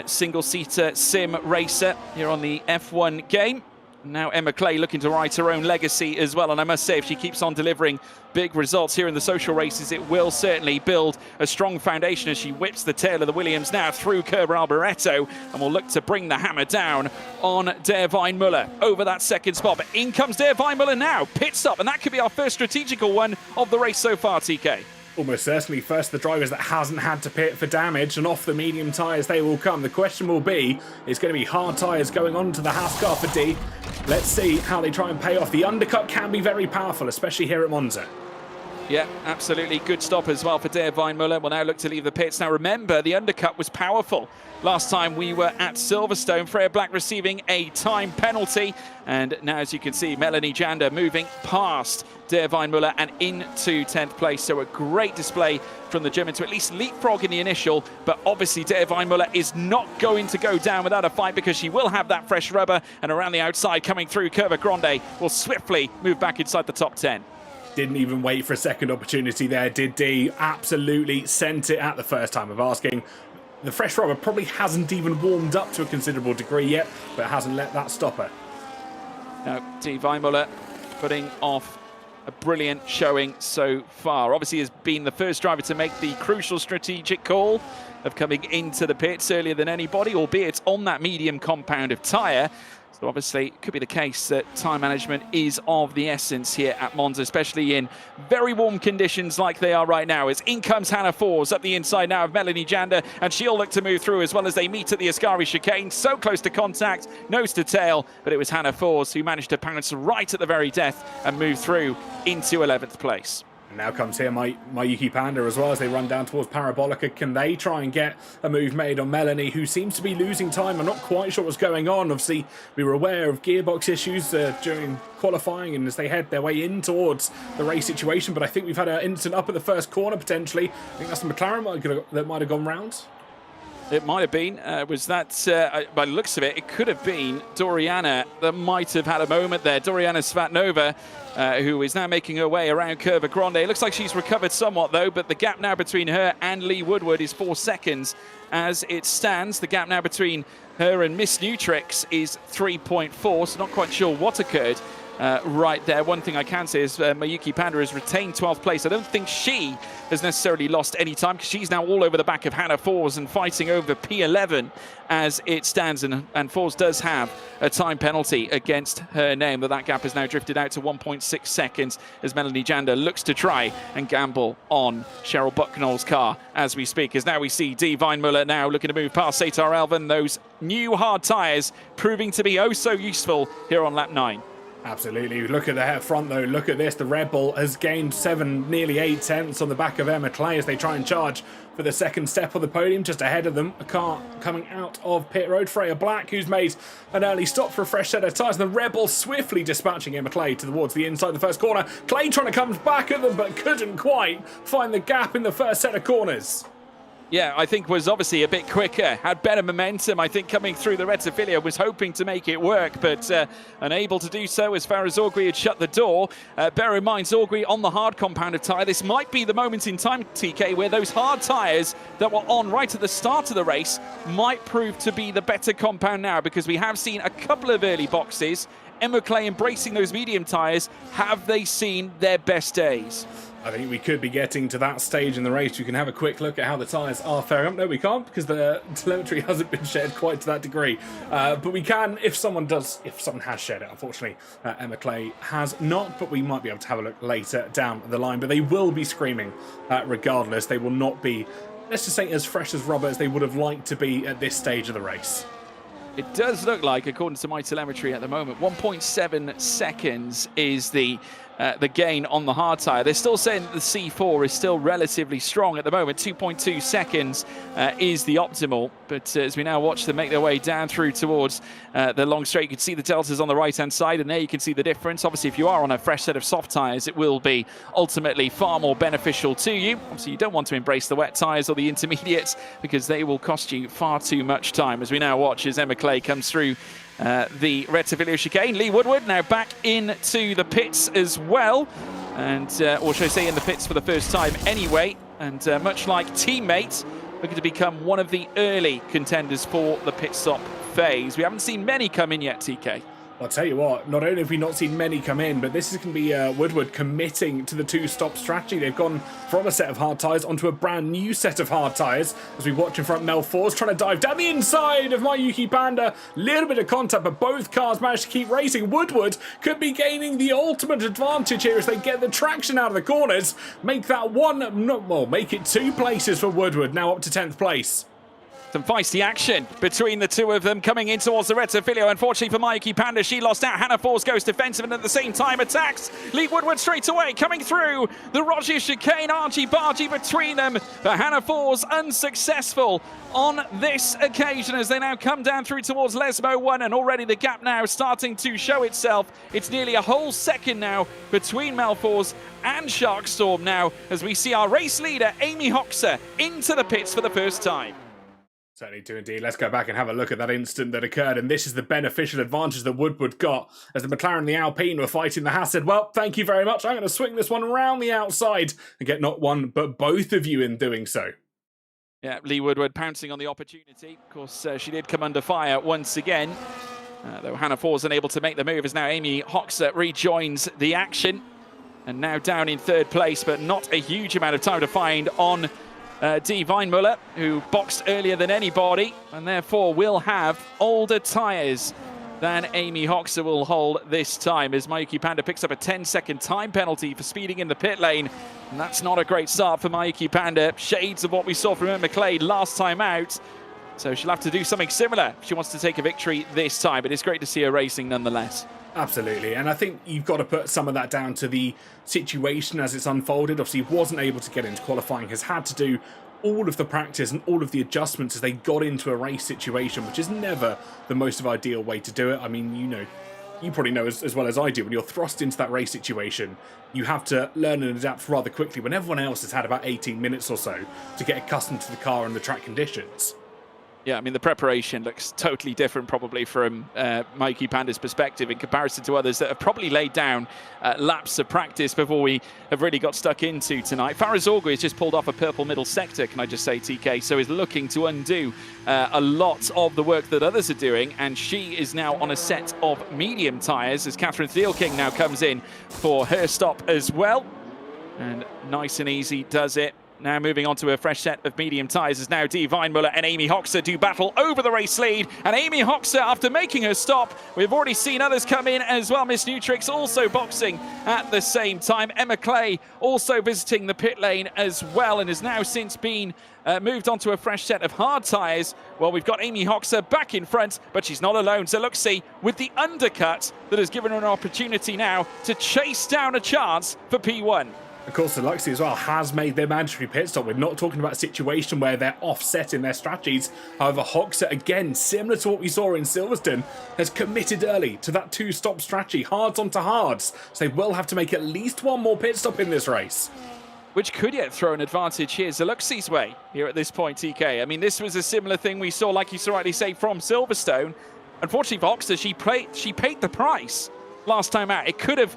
single-seater sim racer here on the F1 game. Now Emma Clay looking to write her own legacy as well, and I must say, if she keeps on delivering big results here in the social races, it will certainly build a strong foundation as she whips the tail of the Williams now through Kerber Alboreto, and will look to bring the hammer down on Der Weinmuller over that second spot. But in comes Der Weinmuller now, pit stop, and that could be our first strategical one of the race so far, TK. Almost certainly first the drivers that hasn't had to pit for damage, and off the medium tyres they will come. The question will be, it's going to be hard tyres going on to the Haas car for D. Let's see how they try and pay off. The undercut can be very powerful, especially here at Monza. Yeah, absolutely. Good stop as well for Der Weinmuller. Will now look to leave the pits. Now remember, the undercut was powerful last time we were at Silverstone. Freya Black receiving a time penalty. And now, as you can see, Melanie Jander moving past Der Weinmuller and into 10th place. So a great display from the German to at least leapfrog in the initial. But obviously, Der Weinmuller is not going to go down without a fight, because she will have that fresh rubber. And around the outside, coming through, Curva Grande will swiftly move back inside the top 10. Didn't even wait for a second opportunity there, did D. Absolutely sent it at the first time of asking. The fresh rubber probably hasn't even warmed up to a considerable degree yet, but hasn't let that stop her. Now, Der Weinmuller putting off a brilliant showing so far. Obviously has been the first driver to make the crucial strategic call of coming into the pits earlier than anybody, albeit on that medium compound of tyre. So obviously, it could be the case that time management is of the essence here at Monza, especially in very warm conditions like they are right now. As in comes Hannah Fours up the inside now of Melanie Jander, and she'll look to move through as well as they meet at the Ascari chicane. So close to contact, nose to tail, but it was Hannah Fours who managed to pounce right at the very death and move through into 11th place. And now comes here Mayuki Panda as well as they run down towards Parabolica. Can they try and get a move made on Melanie, who seems to be losing time? I'm not quite sure what's going on. Obviously, we were aware of gearbox issues during qualifying and as they head their way in towards the race situation, but I think we've had an instant up at the first corner potentially. I think that's the McLaren that might have gone round. It might have been. Was that, by the looks of it, it could have been Doriana that might have had a moment there. Doriana Svatnova, who is now making her way around Curva Grande. It looks like she's recovered somewhat, though, but the gap now between her and Lee Woodward is 4 seconds as it stands. The gap now between her and Miss Nutrix is 3.4, so not quite sure what occurred right there. One thing I can say is Mayuki Panda has retained 12th place. I don't think she has necessarily lost any time, because she's now all over the back of Hannah Fours and fighting over P11 as it stands. And Fours does have a time penalty against her name, but that gap has now drifted out to 1.6 seconds as Melanie Jander looks to try and gamble on Cheryl Bucknall's car as we speak. As now we see Der Weinmuller now looking to move past Satar Elven. Those new hard tyres proving to be oh so useful here on lap 9. Absolutely. Look at the front though. Look at this. The Red Bull has gained 7, nearly 8 tenths on the back of Emma Clay as they try and charge for the second step of the podium. Just ahead of them, a car coming out of pit road, Freya Black, who's made an early stop for a fresh set of tyres. The Red Bull swiftly dispatching Emma Clay towards the inside of the first corner. Clay trying to come back at them, but couldn't quite find the gap in the first set of corners. Yeah, I think was obviously a bit quicker, had better momentum. I think coming through the Rettifilia, was hoping to make it work, but unable to do so as far as Zorgui had shut the door. Bear in mind, Zorgui on the hard compound of tyre. This might be the moment in time, TK, where those hard tyres that were on right at the start of the race might prove to be the better compound now, because we have seen a couple of early boxes Emma Clay embracing those medium tyres. Have they seen their best days? I think we could be getting to that stage in the race. You can have a quick look at how the tyres are faring up. No, we can't, because the telemetry hasn't been shared quite to that degree. But we can, if someone has shared it. Unfortunately, Emma Clay has not, but we might be able to have a look later down the line. But they will be screaming regardless. They will not be, let's just say, as fresh as rubber as they would have liked to be at this stage of the race. It does look like, according to my telemetry at the moment, 1.7 seconds is the gain on the hard tyre. They're still saying that the C4 is still relatively strong at the moment. 2.2 seconds is the optimal. But as we now watch them make their way down through towards the long straight, you can see the deltas on the right-hand side, and there you can see the difference. Obviously, if you are on a fresh set of soft tyres, it will be ultimately far more beneficial to you. Obviously, you don't want to embrace the wet tyres or the intermediates because they will cost you far too much time. As we now watch as Emma Clay comes through the Retteville chicane. Lee Woodward now back into the pits as well, and or should I say in the pits for the first time anyway, and much like teammate, looking to become one of the early contenders for the pit stop phase. We haven't seen many come in yet, TK. I'll tell you what, not only have we not seen many come in, but this is going to be Woodward committing to the two-stop strategy. They've gone from a set of hard tyres onto a brand new set of hard tyres. As we watch in front, Mel Force trying to dive down the inside of Mayuki Panda. Little bit of contact, but both cars managed to keep racing. Woodward could be gaining the ultimate advantage here as they get the traction out of the corners. Make that make it 2 places for Woodward, now up to 10th place. Some feisty action between the two of them coming in towards the Retteville. Unfortunately for Mayuki Panda, she lost out. Hannah Force goes defensive and at the same time attacks. Lee Woodward straight away coming through the Roger chicane, argy-bargy between them. But Hannah Force unsuccessful on this occasion as they now come down through towards Lesmo 1, and already the gap now starting to show itself. It's nearly a whole second now between Malforce and Sharkstorm now as we see our race leader Amy Hoxer into the pits for the first time. Certainly do indeed. Let's go back and have a look at that instant that occurred, and this is the beneficial advantage that Woodward got as the McLaren and the Alpine were fighting. The Haas said, well, thank you very much. I'm going to swing this one around the outside and get not one but both of you in doing so. Yeah, Lee Woodward pouncing on the opportunity. Of course, she did come under fire once again, though Hannah Force unable to make the move as now Amy Hoxer rejoins the action, and now down in 3rd place, but not a huge amount of time to find on D. Weinmuller, who boxed earlier than anybody, and therefore will have older tyres than Amy Hoxer will hold this time, as Mayuki Panda picks up a 10-second time penalty for speeding in the pit lane. And that's not a great start for Mayuki Panda. Shades of what we saw from Emma Clay last time out. So she'll have to do something similar if she wants to take a victory this time, but it's great to see her racing nonetheless. Absolutely, and I think you've got to put some of that down to the situation as it's unfolded. Obviously, he wasn't able to get into qualifying, has had to do all of the practice and all of the adjustments as they got into a race situation, which is never the most ideal way to do it. I mean, you probably know as well as I do, when you're thrust into that race situation, you have to learn and adapt rather quickly when everyone else has had about 18 minutes or so to get accustomed to the car and the track conditions. Yeah, I mean, the preparation looks totally different probably from Mayuki Panda's perspective in comparison to others that have probably laid down laps of practice before we have really got stuck into tonight. Farazorgu has just pulled off a purple middle sector, can I just say, TK, so is looking to undo a lot of the work that others are doing, and she is now on a set of medium tyres as Catherine Thielking now comes in for her stop as well. And nice and easy does it. Now moving on to a fresh set of medium tyres as now Dee Weinmuller and Amy Hoxer do battle over the race lead. And Amy Hoxer, after making her stop, we've already seen others come in as well. Miss Nutrix also boxing at the same time. Emma Clay also visiting the pit lane as well, and has now since been moved on to a fresh set of hard tyres. Well, we've got Amy Hoxer back in front, but she's not alone. So Luxie with the undercut that has given her an opportunity now to chase down a chance for P1. Of course, the Luxie as well has made their mandatory pit stop. We're not talking about a situation where they're offset in their strategies. However, Hoxer, again, similar to what we saw in Silverstone, has committed early to that two-stop strategy, hards onto hards. So they will have to make at least one more pit stop in this race, which could yet throw an advantage here Zaluxi's way here at this point, TK. I mean, this was a similar thing we saw, like you so rightly say, from Silverstone. Unfortunately for Hoxer, she paid the price last time out. It could have,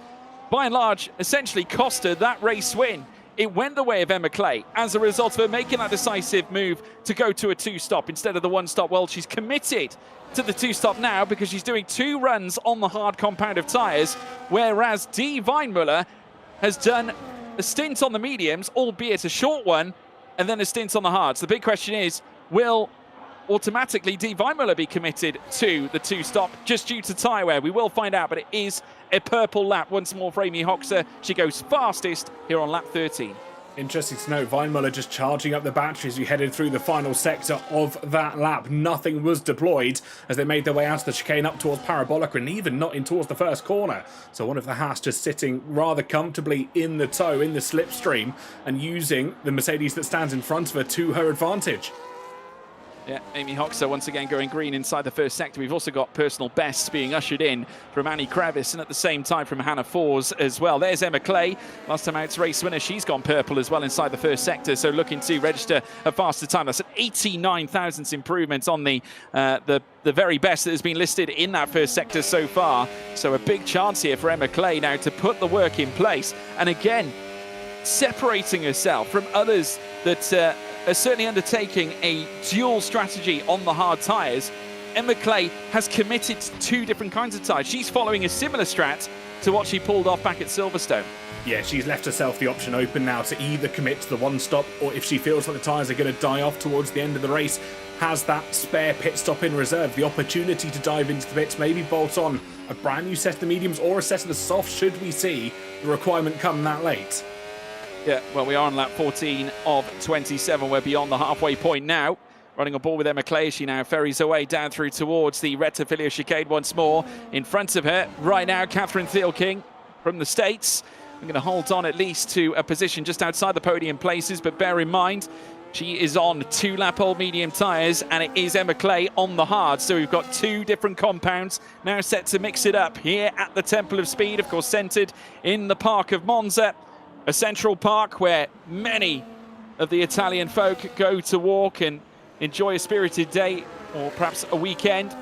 by and large, essentially cost her that race win it went the way of Emma Clay as a result of her making that decisive move to go to a 2-stop instead of the 1-stop. Well, she's committed to the 2-stop now because she's doing 2 runs on the hard compound of tyres, whereas Dee Weinmuller has done a stint on the mediums, albeit a short one, and then a stint on the hards. The big question is, will automatically Dee Weinmuller be committed to the 2-stop just due to tyre wear? We will find out, but it is a purple lap once more for Amy Hoxer. She goes fastest here on lap 13. Interesting to note, Weinmuller just charging up the batteries as we headed through the final sector of that lap. Nothing was deployed as they made their way out of the chicane up towards Parabolica and even not in towards the first corner. So one of the Haas just sitting rather comfortably in the tow, in the slipstream, and using the Mercedes that stands in front of her to her advantage. Yeah, Amy Hoxer once again going green inside the first sector. We've also got personal bests being ushered in from Annie Kravis and at the same time from Hannah Fors as well. There's Emma Clay, last time out's race winner. She's gone purple as well inside the first sector, so looking to register a faster time. That's an 89 thousandths improvement on the very best that has been listed in that first sector so far. So a big chance here for Emma Clay now to put the work in place. And again, separating herself from others that are certainly undertaking a dual strategy on the hard tyres. Emma Clay has committed to 2 different kinds of tyres. She's following a similar strat to what she pulled off back at Silverstone. Yeah, she's left herself the option open now to either commit to the 1-stop, or if she feels like the tyres are going to die off towards the end of the race, has that spare pit stop in reserve, the opportunity to dive into the pits, maybe bolt on a brand new set of the mediums or a set of the softs should we see the requirement come that late. Yeah, well, we are on lap 14 of 27. We're beyond the halfway point now. Running on board with Emma Clay, she now ferries her way down through towards the Retifilia chicane once more. In front of her, right now, Catherine Thiel-King from the States. I'm going to hold on at least to a position just outside the podium places, but bear in mind, she is on 2-lap-old medium tyres, and it is Emma Clay on the hard. So we've got 2 different compounds now set to mix it up here at the Temple of Speed, of course, centred in the park of Monza. A central park where many of the Italian folk go to walk and enjoy a spirited day or perhaps a weekend.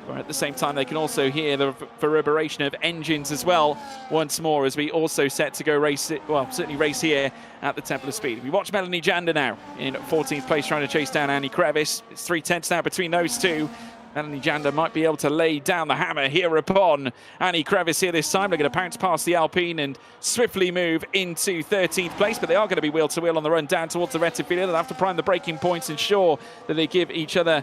But at the same time, they can also hear the reverberation of engines as well once more as we also set to go race, well, certainly race here at the Temple of Speed. We watch Melanie Jander now in 14th place trying to chase down Annie Kravis. It's 3/10 now between those two. Melanie Jander might be able to lay down the hammer here upon Annie Kravis here this time. They're going to pounce past the Alpine and swiftly move into 13th place, but they are going to be wheel-to-wheel on the run down towards the Retifilia. They'll have to prime the braking points, ensure that they give each other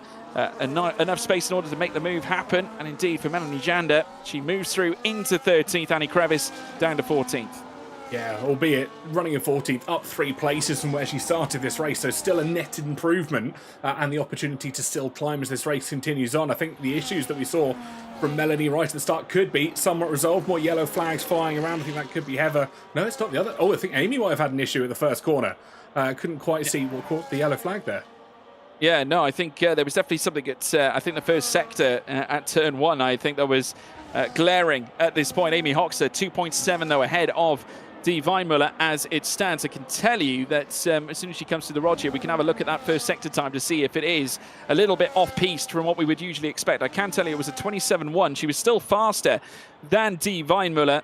enough space in order to make the move happen. And indeed, for Melanie Jander, she moves through into 13th. Annie Kravis down to 14th. Yeah, albeit running in 14th, up 3 places from where she started this race, so still a net improvement and the opportunity to still climb as this race continues on. I think the issues that we saw from Melanie right at the start could be somewhat resolved. More yellow flags flying around. I think that could be Heather. No, it's not the other. Oh, I think Amy might have had an issue at the first corner. Couldn't quite see what caught the yellow flag there. Yeah, no, I think there was definitely something at, I think the first sector at turn 1, I think that was glaring at this point. Amy Hoxer, 2.7 though ahead of Dee Weinmuller as it stands. I can tell you that as soon as she comes to the rod here, we can have a look at that first sector time to see if it is a little bit off-piste from what we would usually expect. I can tell you it was a 27.1. She was still faster than Dee Weinmuller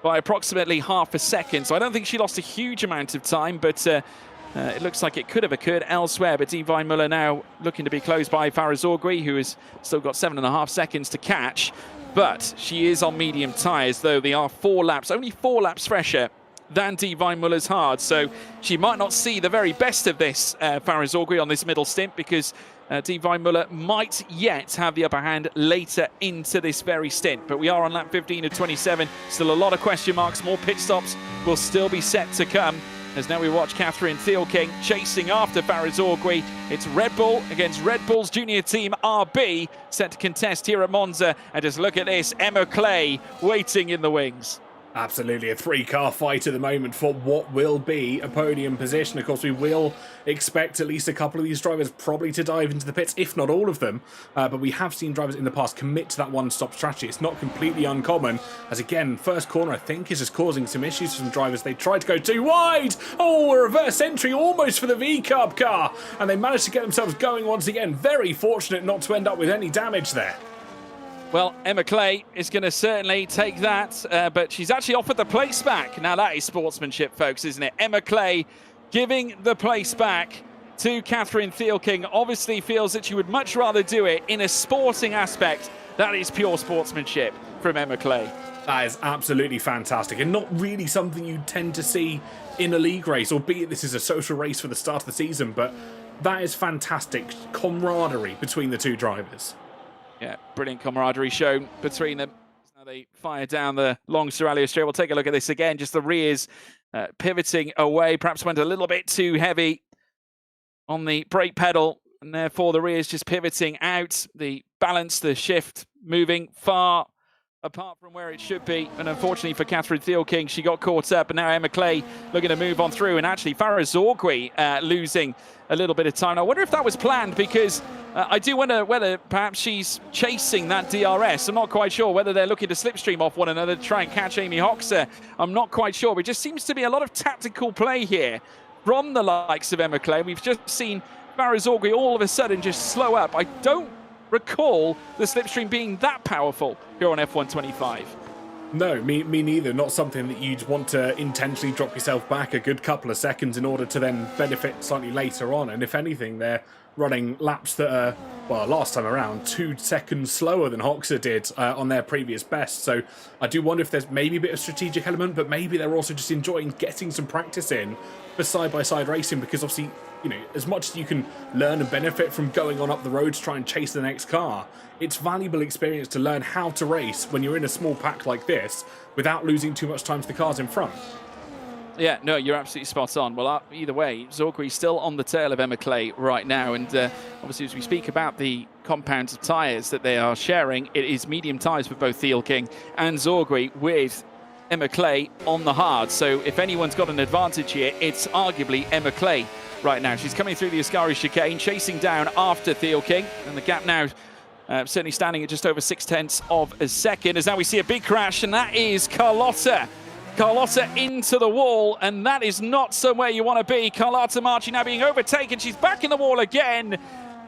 by approximately half a second. So I don't think she lost a huge amount of time, but it looks like it could have occurred elsewhere. But Dee Weinmuller now looking to be closed by Farazorgui, who has still got 7.5 seconds to catch. But she is on medium tyres, though they are 4 laps, only 4 laps fresher than Dee Weinmuller's hard. So she might not see the very best of this Farazorgui on this middle stint, because Dee Weinmuller might yet have the upper hand later into this very stint. But we are on lap 15 of 27. Still a lot of question marks. More pit stops will still be set to come. As now we watch Catherine Thiel-King chasing after Farazorgui. It's Red Bull against Red Bull's junior team RB set to contest here at Monza. And just look at this, Emma Clay waiting in the wings. Absolutely a 3-car fight at the moment for what will be a podium position. Of course, we will expect at least a couple of these drivers probably to dive into the pits, if not all of them. But we have seen drivers in the past commit to that 1-stop strategy. It's not completely uncommon, as again, first corner I think is just causing some issues for some drivers. They tried to go too wide. Oh, a reverse entry almost for the V-Carb car. And they managed to get themselves going once again. Very fortunate not to end up with any damage there. Well, Emma Clay is going to certainly take that, but she's actually offered the place back. Now that is sportsmanship, folks, isn't it? Emma Clay giving the place back to Catherine Thielking. Obviously feels that she would much rather do it in a sporting aspect. That is pure sportsmanship from Emma Clay. That is absolutely fantastic, and not really something you tend to see in a league race, albeit this is a social race for the start of the season, but that is fantastic camaraderie between the two drivers. Yeah, brilliant camaraderie shown between them. Now they fire down the long Soralio straight. We'll take a look at this again. Just the rears pivoting away. Perhaps went a little bit too heavy on the brake pedal, and therefore the rears just pivoting out. The balance, the shift moving far apart from where it should be. And unfortunately for Catherine Thielking, she got caught up. And now Emma Clay looking to move on through. And actually Farah Zorgui losing a little bit of time. I wonder if that was planned, because I do wonder whether perhaps she's chasing that DRS. I'm not quite sure whether they're looking to slipstream off one another to try and catch Amy Hoxer. I'm not quite sure. But it just seems to be a lot of tactical play here from the likes of Emma Clay. We've just seen Farah Zorgui all of a sudden just slow up. I don't recall the slipstream being that powerful here on F125. No, me neither. Not something that you'd want to intentionally drop yourself back a good couple of seconds in order to then benefit slightly later on. And if anything, they're running laps that are, well, last time around, 2 seconds slower than Hoxer did on their previous best. So I do wonder if there's maybe a bit of strategic element, but maybe they're also just enjoying getting some practice in for side-by-side racing, because obviously, you know, as much as you can learn and benefit from going on up the road to try and chase the next car, it's valuable experience to learn how to race when you're in a small pack like this without losing too much time to the cars in front. Yeah, no, you're absolutely spot on. Well, either way, Zorgui still on the tail of Emma Clay right now. And obviously, as we speak about the compounds of tyres that they are sharing, it is medium tyres for both Thielking and Zorgui, with Emma Clay on the hard. So if anyone's got an advantage here, it's arguably Emma Clay right now. She's coming through the Ascari chicane, chasing down after Thielking. And the gap now certainly standing at just over 0.6 of a second, as now we see a big crash, and that is Carlotta. Carlotta into the wall, and that is not somewhere you want to be. Carlotta Marchi now being overtaken. She's back in the wall again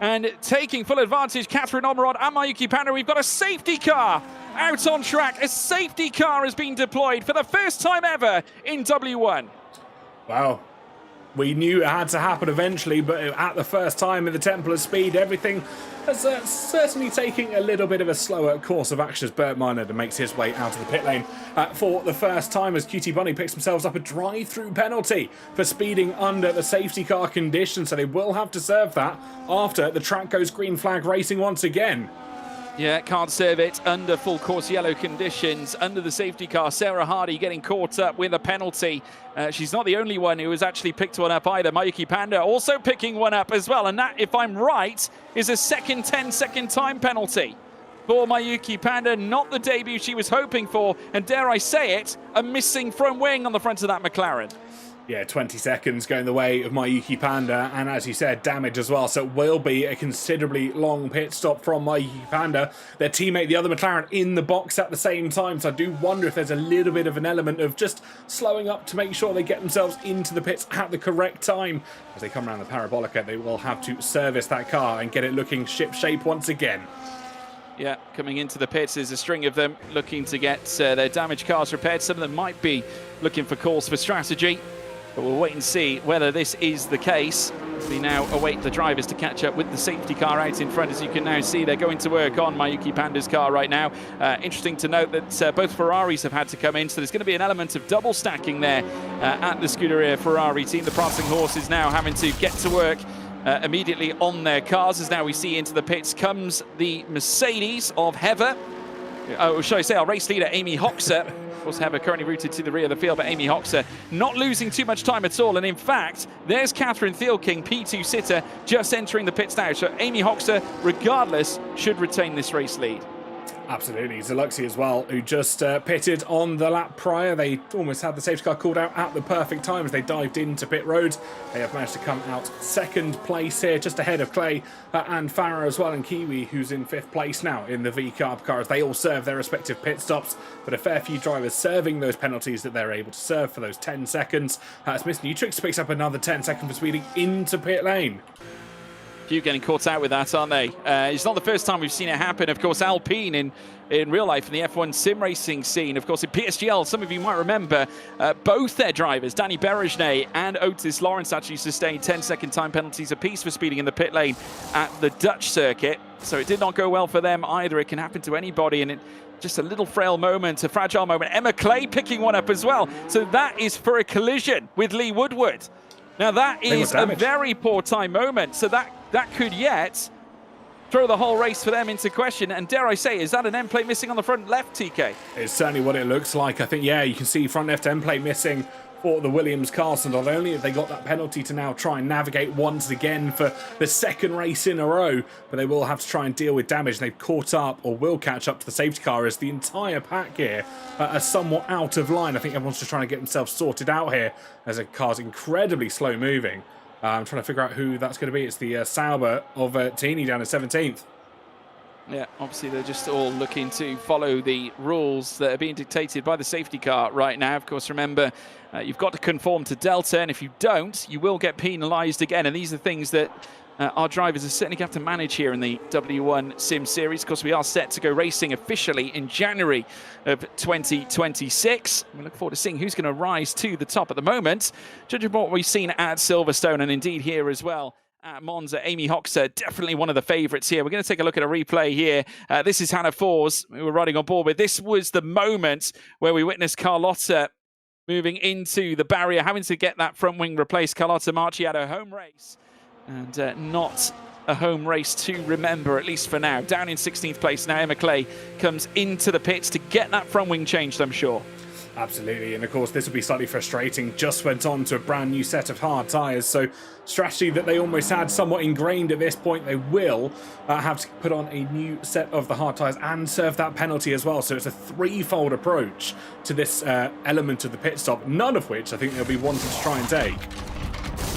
and taking full advantage. Catherine Omerod and Mayuki Panda. We've got a safety car out on track. A safety car has been deployed for the first time ever in W1. Wow. We knew it had to happen eventually, but at the first time in the Temple of Speed, everything is certainly taking a little bit of a slower course of action as Bert Minard makes his way out of the pit lane for the first time, as QT Bunny picks themselves up a drive-through penalty for speeding under the safety car condition, so they will have to serve that after the track goes green flag racing once again. Yeah, can't serve it under full course yellow conditions, under the safety car. Sarah Hardy getting caught up with a penalty. She's not the only one who has actually picked one up either. Mayuki Panda also picking one up as well. And that, if I'm right, is a second 10-second time penalty for Mayuki Panda. Not the debut she was hoping for. And dare I say it, a missing front wing on the front of that McLaren. Yeah, 20 seconds going the way of Mayuki Panda, and as you said, damage as well. So it will be a considerably long pit stop from Mayuki Panda. Their teammate, the other McLaren, in the box at the same time. So I do wonder if there's a little bit of an element of just slowing up to make sure they get themselves into the pits at the correct time. As they come around the Parabolica, they will have to service that car and get it looking ship-shape once again. Yeah, coming into the pits, there's a string of them looking to get their damaged cars repaired. Some of them might be looking for calls for strategy. But we'll wait and see whether this is the case. We now await the drivers to catch up with the safety car out in front. As you can now see, they're going to work on Mayuki Panda's car right now. Interesting to note that both Ferraris have had to come in, so there's going to be an element of double stacking there at the Scuderia Ferrari team. The Prancing Horses now having to get to work immediately on their cars. As now we see into the pits comes the Mercedes of Heather. Shall I say our race leader, Amy Hoxer. Of course, Heather currently routed to the rear of the field, but Amy Hoxer not losing too much time at all. And in fact, there's Catherine Thielking, P2 sitter, just entering the pits now. So Amy Hoxer, regardless, should retain this race lead. Absolutely. Zaluxi as well, who just pitted on the lap prior. They almost had the safety car called out at the perfect time as they dived into pit road. They have managed to come out second place here, just ahead of Clay and Farah as well, and Kiwi, who's in fifth place now in the V-Carb car, as they all serve their respective pit stops. But a fair few drivers serving those penalties that they're able to serve for those 10 seconds. As Miss Nutrix picks up another 10 seconds for speeding into pit lane. few getting caught out with that, aren't they? It's not the first time we've seen it happen. Of course, Alpine in real life in the F1 sim racing scene. Of course, in PSGL, some of you might remember both their drivers, Danny Berejnay and Otis Lawrence, actually sustained 10-second time penalties apiece for speeding in the pit lane at the Dutch circuit. So it did not go well for them either. It can happen to anybody, and it just a little frail moment, a fragile moment. Emma Clay picking one up as well. So that is for a collision with Lee Woodward. Now that is a very poor time moment. So that could yet throw the whole race for them into question. And dare I say, is that an end plate missing on the front left, TK? It's certainly what it looks like. I think, yeah, you can see front left end plate missing for the Williams car. So not only have they got that penalty to now try and navigate once again for the second race in a row, but they will have to try and deal with damage. They've caught up, or will catch up to the safety car, as the entire pack here are somewhat out of line. I think everyone's just trying to get themselves sorted out here, as the car's incredibly slow moving. I'm trying to figure out who that's going to be. It's the Sauber of Tini down at 17th. Yeah, obviously they're just all looking to follow the rules that are being dictated by the safety car right now. Of course, remember, you've got to conform to Delta, and if you don't, you will get penalised again. And these are things that our drivers are certainly going to have to manage here in the W1 Sim Series. Of course, we are set to go racing officially in January of 2026. We look forward to seeing who's going to rise to the top at the moment. Judging by what we've seen at Silverstone, and indeed here as well at Monza, Amy Hoxer, definitely one of the favourites here. We're going to take a look at a replay here. This is Hannah Fors, who we're riding on board with. This was the moment where we witnessed Carlotta moving into the barrier, having to get that front wing replaced. Carlotta Marchi had a home race, and not a home race to remember, at least for now. Down in 16th place now, Emma Clay comes into the pits to get that front wing changed, I'm sure. Absolutely, and of course this will be slightly frustrating. Just went on to a brand new set of hard tyres, so strategy that they almost had somewhat ingrained at this point. They will have to put on a new set of the hard tyres and serve that penalty as well. So it's a threefold approach to this element of the pit stop, none of which I think they'll be wanting to try and take.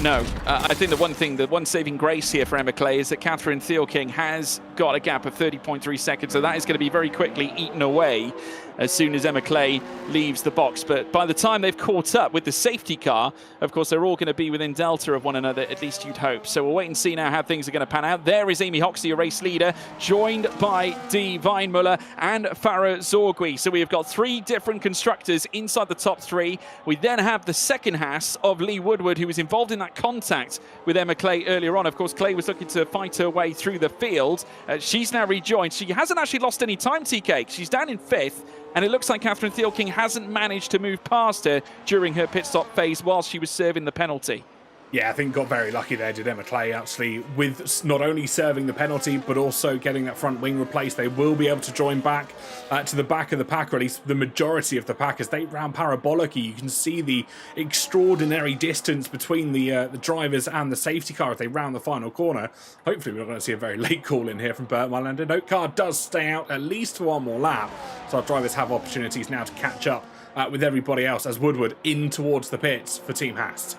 No, I think the one saving grace here for Emma Clay is that Catherine Thielking has got a gap of 30.3 seconds, so that is going to be very quickly eaten away as soon as Emma Clay leaves the box. But by the time they've caught up with the safety car, of course, they're all going to be within delta of one another, at least you'd hope. So we'll wait and see now how things are going to pan out. There is Amy Hoxie, a race leader, joined by Dee Weinmuller and Farah Zorgui. So we have got three different constructors inside the top three. We then have the second Haas of Lee Woodward, who was involved in that contact with Emma Clay earlier on. Of course, Clay was looking to fight her way through the field. She's now rejoined. She hasn't actually lost any time, TK. She's down in 5th. And it looks like Catherine Thielking hasn't managed to move past her during her pit stop phase whilst she was serving the penalty. Yeah, I think got very lucky there, did Emma Clay, actually, with not only serving the penalty, but also getting that front wing replaced. They will be able to join back to the back of the pack, or at least the majority of the pack, as they round parabolically. You can see the extraordinary distance between the drivers and the safety car as they round the final corner. Hopefully we're not going to see a very late call in here from Bert Mylander. No, car does stay out at least for one more lap, so our drivers have opportunities now to catch up with everybody else as Woodward in towards the pits for Team Haas.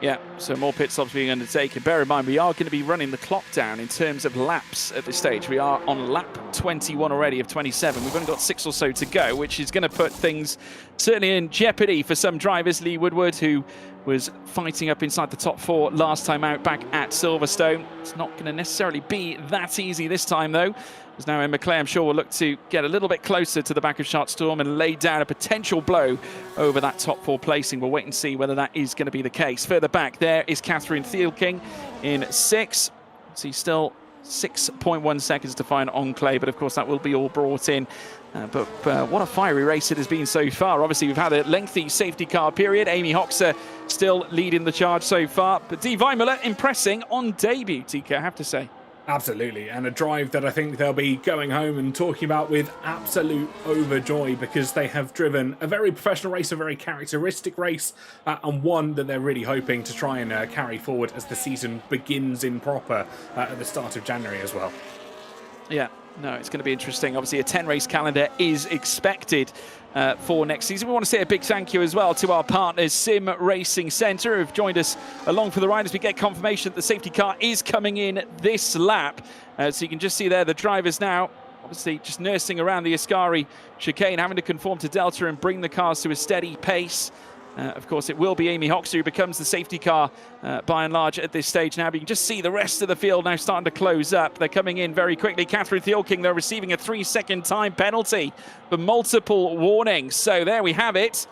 Yeah, so more pit stops being undertaken. Bear in mind, we are going to be running the clock down in terms of laps at this stage. We are on lap 21 already of 27. We've only got 6 or so to go, which is going to put things certainly in jeopardy for some drivers. Lee Woodward, who was fighting up inside the top 4 last time out back at Silverstone. It's not going to necessarily be that easy this time, though. As now Emma Clay, I'm sure, will look to get a little bit closer to the back of Chart Storm and lay down a potential blow over that top 4 placing. We'll wait and see whether that is going to be the case. Further back, there is Catherine Thielking in 6. So he's still 6.1 seconds to find on Clay, but of course that will be all brought in. But what a fiery race it has been so far. Obviously, we've had a lengthy safety car period. Amy Hoxer still leading the charge so far. But Dee Weinmuller impressing on debut, TK, I have to say. Absolutely, and a drive that I think they'll be going home and talking about with absolute overjoy, because they have driven a very professional race, a very characteristic race, and one that they're really hoping to try and carry forward as the season begins in proper at the start of January as well. Yeah. No, it's going to be interesting. Obviously, a 10-race calendar is expected for next season. We want to say a big thank you as well to our partners, Sim Racing Centre, who've joined us along for the ride as we get confirmation that the safety car is coming in this lap. So you can just see there the drivers now, obviously just nursing around the Ascari chicane, having to conform to Delta and bring the cars to a steady pace. Of course, it will be Amy Hoxer who becomes the safety car by and large at this stage now. But you can just see the rest of the field now starting to close up. They're coming in very quickly. Catherine Thielking, they're receiving a 3-second time penalty for multiple warnings. So there we have it.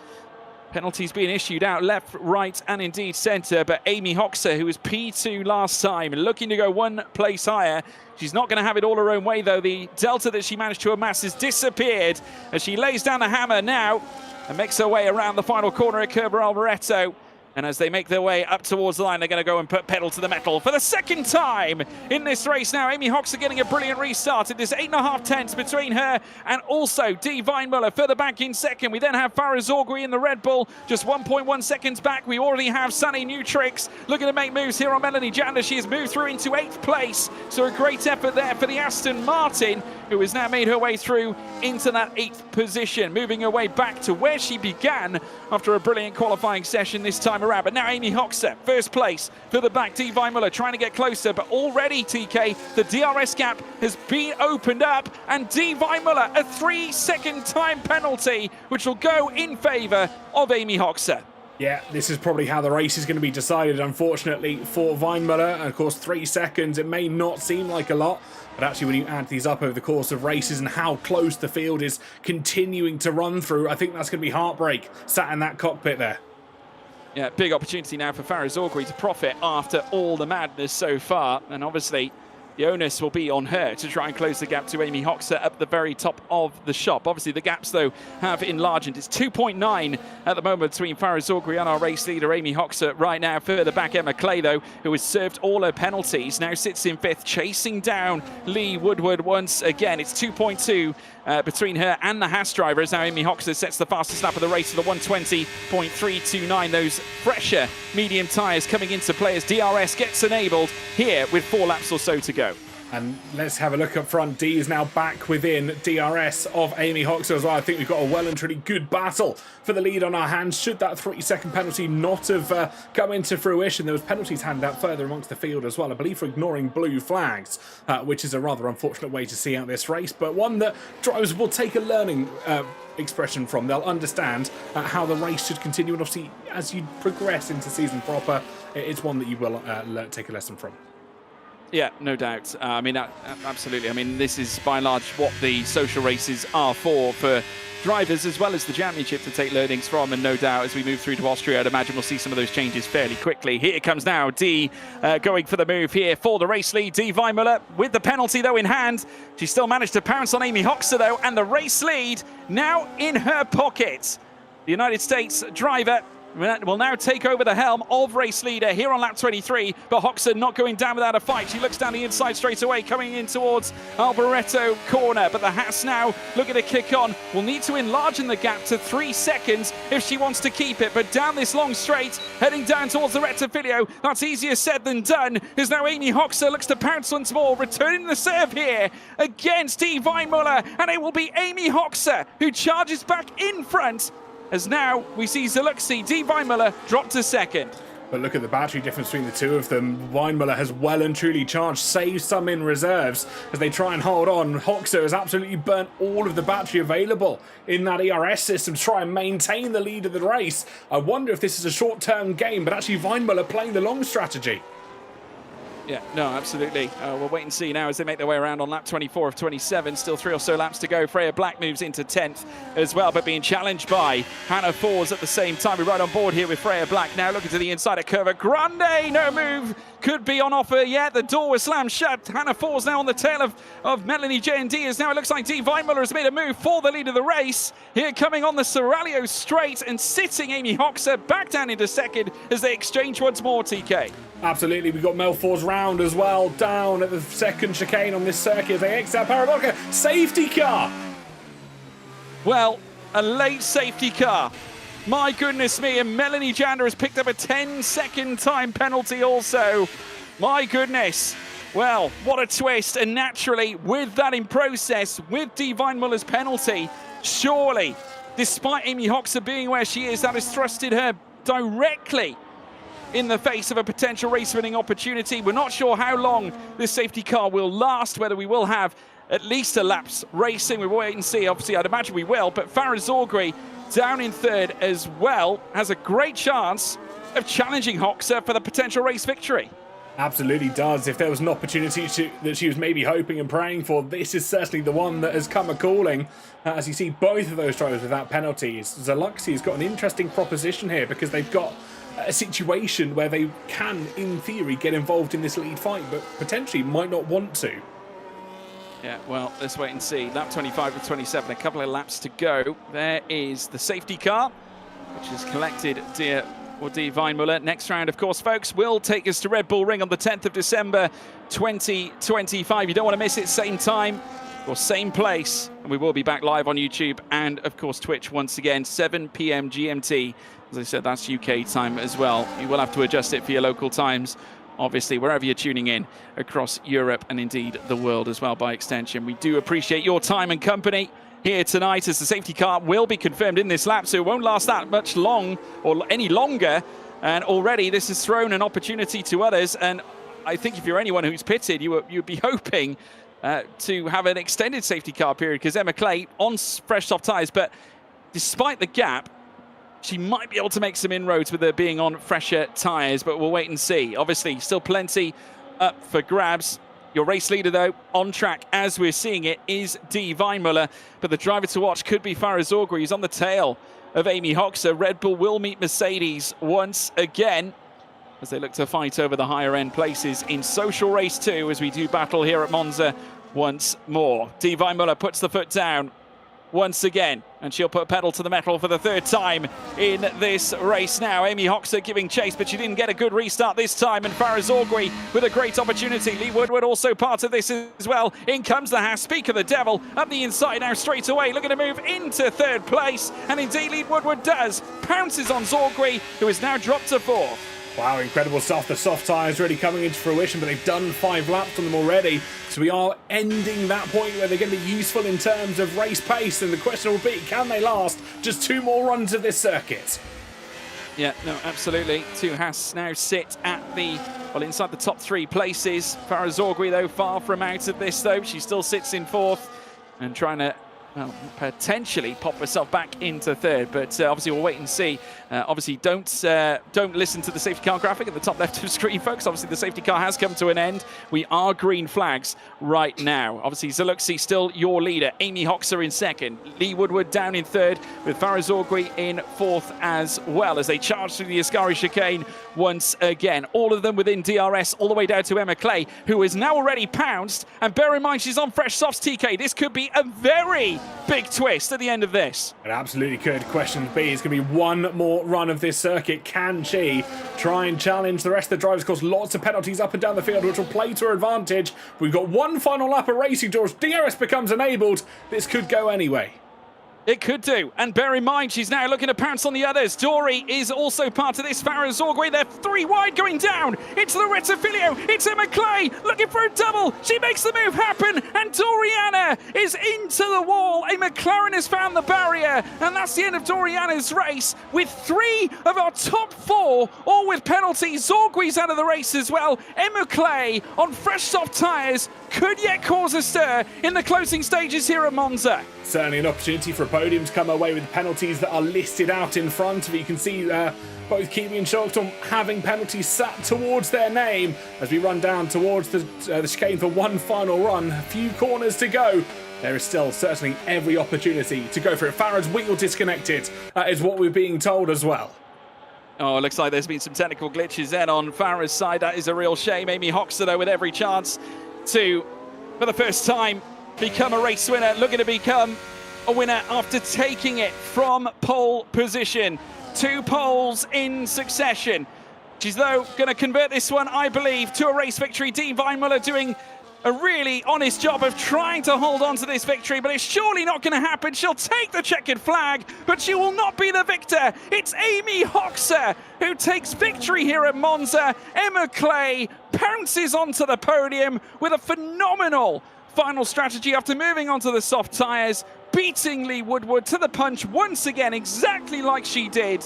Penalties being issued out left, right, and indeed centre. But Amy Hoxer, who was P2 last time, looking to go one place higher. She's not going to have it all her own way, though. The delta that she managed to amass has disappeared as she lays down the hammer now and makes her way around the final corner at Curva Alvareto. And as they make their way up towards the line, they're going to go and put pedal to the metal for the second time in this race now. Amy Hoxer getting a brilliant restart. It is 8.5 tenths between her and also Dee Weinmuller further back in second. We then have Farah Zorgui in the Red Bull, just 1.1 seconds back. We already have Sunny Newtrix looking to make moves here on Melanie Jander. She has moved through into 8th place. So a great effort there for the Aston Martin, who has now made her way through into that 8th position, moving her way back to where she began after a brilliant qualifying session this time around. But now Amy Hoxer, first place for the back. Dee Weinmuller trying to get closer, but already, TK, the DRS gap has been opened up, and Dee Weinmuller, a 3-second time penalty, which will go in favour of Amy Hoxer. Yeah, this is probably how the race is going to be decided, unfortunately, for Weinmuller. And of course, 3 seconds, it may not seem like a lot, but actually when you add these up over the course of races and how close the field is continuing to run through, I think that's going to be heartbreak sat in that cockpit there. Yeah, big opportunity now for Farah Zorgui to profit after all the madness so far. And obviously, the onus will be on her to try and close the gap to Amy Hoxer at the very top of the shop. Obviously, the gaps, though, have enlarged. It's 2.9 at the moment between Farah Zorgui and our race leader, Amy Hoxer. Right now, further back, Emma Clay, though, who has served all her penalties, now sits in 5th, chasing down Lee Woodward once again. It's 2.2 between her and the Haas driver, as now Amy Hoxer sets the fastest lap of the race for the 120.329. Those fresher medium tyres coming into play as DRS gets enabled here with 4 laps or so to go. And let's have a look up front. Dee is now back within DRS of Amy Hoxer as well. I think we've got a well and truly good battle for the lead on our hands. Should that 3-second penalty not have come into fruition, there was penalties handed out further amongst the field as well, I believe for ignoring blue flags, which is a rather unfortunate way to see out this race, but one that drivers will take a learning expression from. They'll understand how the race should continue, and obviously as you progress into season proper, it's one that you will take a lesson from. Yeah, no doubt. I mean, absolutely. I mean, this is by and large what the social races are for drivers as well as the championship to take learnings from. And no doubt, as we move through to Austria, I'd imagine we'll see some of those changes fairly quickly. Here it comes now. Dee going for the move here for the race lead. Dee Weinmuller with the penalty, though, in hand. She still managed to pounce on Amy Hoxer, though, and the race lead now in her pocket. The United States driver will now take over the helm of race leader here on lap 23, but Hoxer not going down without a fight. She looks down the inside straight away, coming in towards Alvareto corner, but the Haas now looking to kick on. Will need to enlarge in the gap to 3 seconds if she wants to keep it, but down this long straight, heading down towards the Rettifilio, that's easier said than done, as now Amy Hoxer looks to pounce once more, returning the serve here against Dee Weinmuller, and it will be Amy Hoxer who charges back in front, as now we see Zaluxi, Dee Weinmuller drop to second. But look at the battery difference between the two of them. Weinmuller has well and truly charged, saved some in reserves as they try and hold on. Hoxer has absolutely burnt all of the battery available in that ERS system to try and maintain the lead of the race. I wonder if this is a short-term game, but actually Weinmuller playing the long strategy. Yeah, no, absolutely. We'll wait and see now as they make their way around on lap 24 of 27. Still 3 or so laps to go. Freya Black moves into 10th as well, but being challenged by Hannah Fours at the same time. We're right on board here with Freya Black now looking to the inside at Curva Grande. No move could be on offer yet. The door was slammed shut. Hannah Fours now on the tail of Melanie J&D, as now it looks like Dee Weinmuller has made a move for the lead of the race. Here coming on the Serralio straight and sitting Amy Hoxer back down into second as they exchange once more, TK. Absolutely, we've got Mel Fours round as well, down at the second chicane on this circuit as they exit out Parabolica. Safety car! Well, a late safety car. My goodness me, and Melanie Jander has picked up a 10-second time penalty also. My goodness. Well, what a twist. And naturally, with that in process, with Dee Weinmuller's penalty, surely, despite Amy Hoxer being where she is, that has thrusted her directly in the face of a potential race-winning opportunity. We're not sure how long this safety car will last, whether we will have at least a lap's racing. We'll wait and see. Obviously, I'd imagine we will. But Farah Zorgri down in third as well has a great chance of challenging Hoxha for the potential race victory. Absolutely does. If there was an opportunity that she was maybe hoping and praying for, this is certainly the one that has come a-calling. As you see, both of those drivers without penalties. Zaluxi has got an interesting proposition here because they've got a situation where they can, in theory, get involved in this lead fight, but potentially might not want to. Yeah, well, let's wait and see. Lap 25 to 27, a couple of laps to go. There is the safety car, which has collected Die Weinmuller. Next round, of course, folks, will take us to Red Bull Ring on the 10th of December, 2025. You don't want to miss it. Same time or same place. And we will be back live on YouTube and, of course, Twitch once again, 7 p.m. GMT. As I said, that's UK time as well. You will have to adjust it for your local times, obviously, wherever you're tuning in across Europe and indeed the world as well by extension. We do appreciate your time and company here tonight as the safety car will be confirmed in this lap, so it won't last that much long or any longer. And already this has thrown an opportunity to others. And I think if you're anyone who's pitted, you'd be hoping to have an extended safety car period because Emma Clay on fresh soft tyres. But despite the gap, she might be able to make some inroads with her being on fresher tyres, but we'll wait and see. Obviously, still plenty up for grabs. Your race leader, though, on track as we're seeing it, is Die Weinmuller. But the driver to watch could be Farah Zorgri. He's on the tail of Amy Hoxha. Red Bull will meet Mercedes once again as they look to fight over the higher end places in Social Race 2 as we do battle here at Monza once more. Die Weinmuller puts the foot down once again, and she'll put pedal to the metal for the third time in this race now. Amy Hoxha giving chase, but she didn't get a good restart this time, and Farah Zorgri with a great opportunity. Lee Woodward also part of this as well. In comes the Haas, speak of the devil, up the inside now straight away, looking to move into third place, and indeed Lee Woodward does. Pounces on Zorgri, who is now dropped to fourth. Wow, incredible stuff. The soft tyres really coming into fruition, but they've done 5 laps on them already. So we are ending that point where they're going to be useful in terms of race pace. And the question will be, can they last just 2 more runs of this circuit? Yeah, no, absolutely. 2 Haas now sit at inside the top 3 places. Farah Zorgri, though, far from out of this, though. She still sits in 4th and trying to, well, potentially pop herself back into 3rd, but obviously we'll wait and see. Obviously, don't listen to the safety car graphic at the top left of the screen, folks. Obviously, the safety car has come to an end. We are green flags right now. Obviously, Zaluxi still your leader. Amy Hoxha in 2nd. Lee Woodward down in 3rd, with Farah Zorgri in 4th as well, as they charge through the Ascari chicane once again. All of them within DRS, all the way down to Emma Clay, who is now already pounced. And bear in mind, she's on fresh softs, TK. This could be a very big twist at the end of this. It absolutely could. Question B is going to be one more run of this circuit. Can she try and challenge the rest of the drivers? Of course, lots of penalties up and down the field, which will play to her advantage. We've got one final lap of racing, George. DRS becomes enabled. This could go anyway. It could do. And bear in mind, she's now looking to pounce on the others. Dory is also part of this. Farah Zorgri, they're 3 wide going down. It's Loretta Filio. It's Emma Clay looking for a double. She makes the move happen. And Doriana is into the wall. A McLaren has found the barrier. And that's the end of Doriana's race with 3 of our top 4, all with penalties. Zorgri's out of the race as well. Emma Clay on fresh soft tyres could yet cause a stir in the closing stages here at Monza. Certainly an opportunity for a podium to come away with penalties that are listed out in front of you. You can see both Kiwi and Sharkton having penalties sat towards their name as we run down towards the chicane for one final run. A few corners to go. There is still certainly every opportunity to go for it. Farah's wheel disconnected, is what we're being told as well. Oh, it looks like there's been some technical glitches then on Farah's side. That is a real shame. Amy Hoxha, though, with every chance to, for the first time, become a race winner, looking to become a winner after taking it from pole position. 2 poles in succession. She's, though, going to convert this one, I believe, to a race victory. Die Weinmuller doing a really honest job of trying to hold on to this victory, but it's surely not going to happen. She'll take the checkered flag, but she will not be the victor. It's Amy Hoxha who takes victory here at Monza. Emma Clay pounces onto the podium with a phenomenal final strategy after moving onto the soft tyres, beating Lee Woodward to the punch once again, exactly like she did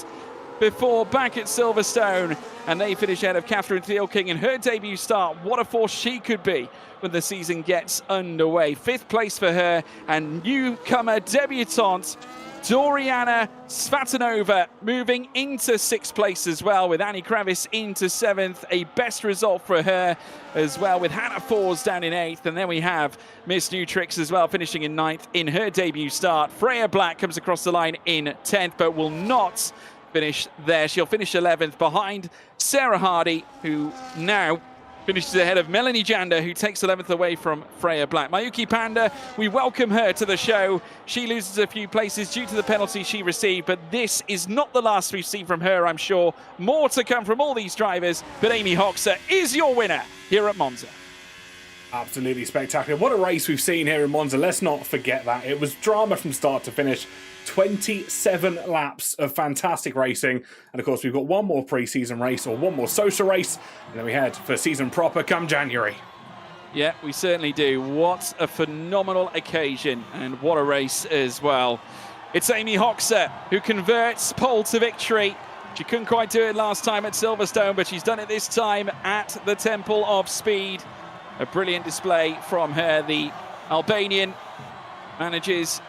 before back at Silverstone, and they finish ahead of Catherine Thielking in her debut start. What a force she could be when the season gets underway. 5th place for her, and newcomer debutante Doriana Svatanova moving into 6th place as well, with Annie Kravis into 7th. A best result for her as well, with Hannah Fours down in 8th. And then we have Miss Newtrix as well, finishing in 9th in her debut start. Freya Black comes across the line in 10th, but will not finish there. She'll finish 11th behind Sarah Hardy, who now finishes ahead of Melanie Jander, who takes 11th away from Freya Black. Mayuki Panda, we welcome her to the show. She loses a few places due to the penalty she received, but this is not the last we've seen from her, I'm sure. More to come from all these drivers, but Amy Hoxer is your winner here at Monza. Absolutely spectacular. What a race we've seen here in Monza. Let's not forget that. It was drama from start to finish. 27 laps of fantastic racing. And of course, we've got one more pre-season race, or one more social race, and then we head for season proper come January. Yeah, we certainly do. What a phenomenal occasion, and what a race as well. It's Amy Hoxer who converts pole to victory. She couldn't quite do it last time at Silverstone, but she's done it this time at the Temple of Speed. A brilliant display from her. The Albanian manages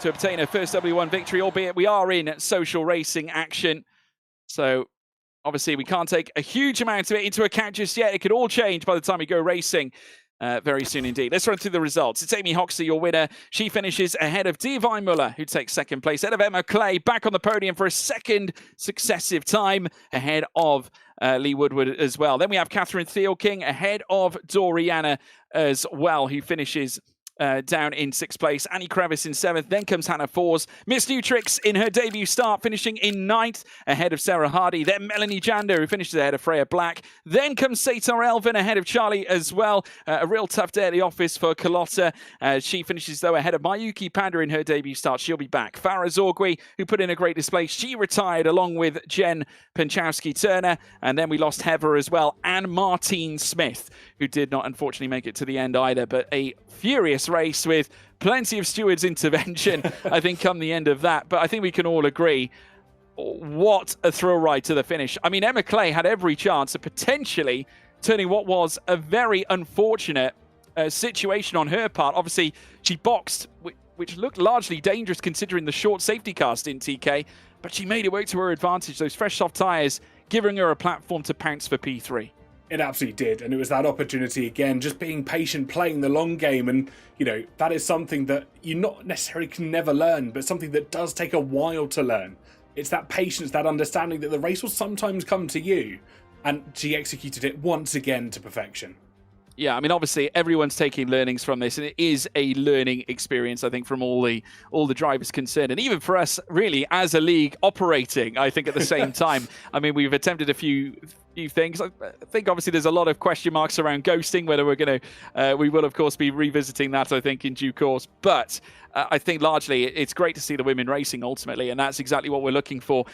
to obtain her first W1 victory, albeit we are in social racing action. So obviously we can't take a huge amount of it into account just yet. It could all change by the time we go racing very soon indeed. Let's run through the results. It's Amy Hoxer, your winner. She finishes ahead of Divine Muller, who takes 2nd place, ahead of Emma Clay, back on the podium for a 2nd successive time, ahead of Lee Woodward as well. Then we have Catherine Thielking ahead of Doriana as well, who finishes down in 6th place. Annie Kravis in 7th. Then comes Hannah Fours. Miss Newtrix in her debut start, finishing in 9th, ahead of Sarah Hardy. Then Melanie Jander, who finishes ahead of Freya Black. Then comes Satar Elvin ahead of Charlie as well. A real tough day at the office for Carlotta. She finishes, though, ahead of Mayuki Panda in her debut start. She'll be back. Farah Zorgui, who put in a great display. She retired along with Jen Penchowski-Turner. And then we lost Heather as well. And Martine Smith, who did not, unfortunately, make it to the end either. But a furious race with plenty of stewards' intervention, I think, come the end of that. But I think we can all agree, what a thrill ride to the finish. I mean, Emma Clay had every chance of potentially turning what was a very unfortunate situation on her part. Obviously, she boxed, which looked largely dangerous considering the short safety car in TK, but she made it work to her advantage. Those fresh soft tyres giving her a platform to pounce for P3. It absolutely did, and it was that opportunity again, just being patient, playing the long game, and that is something that you not necessarily can never learn, but something that does take a while to learn. It's that patience, that understanding that the race will sometimes come to you, and she executed it once again to perfection. Yeah, I mean, obviously everyone's taking learnings from this, and it is a learning experience, I think, from all the drivers concerned, and even for us, really, as a league operating, I think at the same time. I mean, we've attempted a few things. I think obviously there's a lot of question marks around ghosting, whether we're going to, we will of course be revisiting that, I think, in due course. But I think largely it's great to see the women racing ultimately, and that's exactly what we're looking for.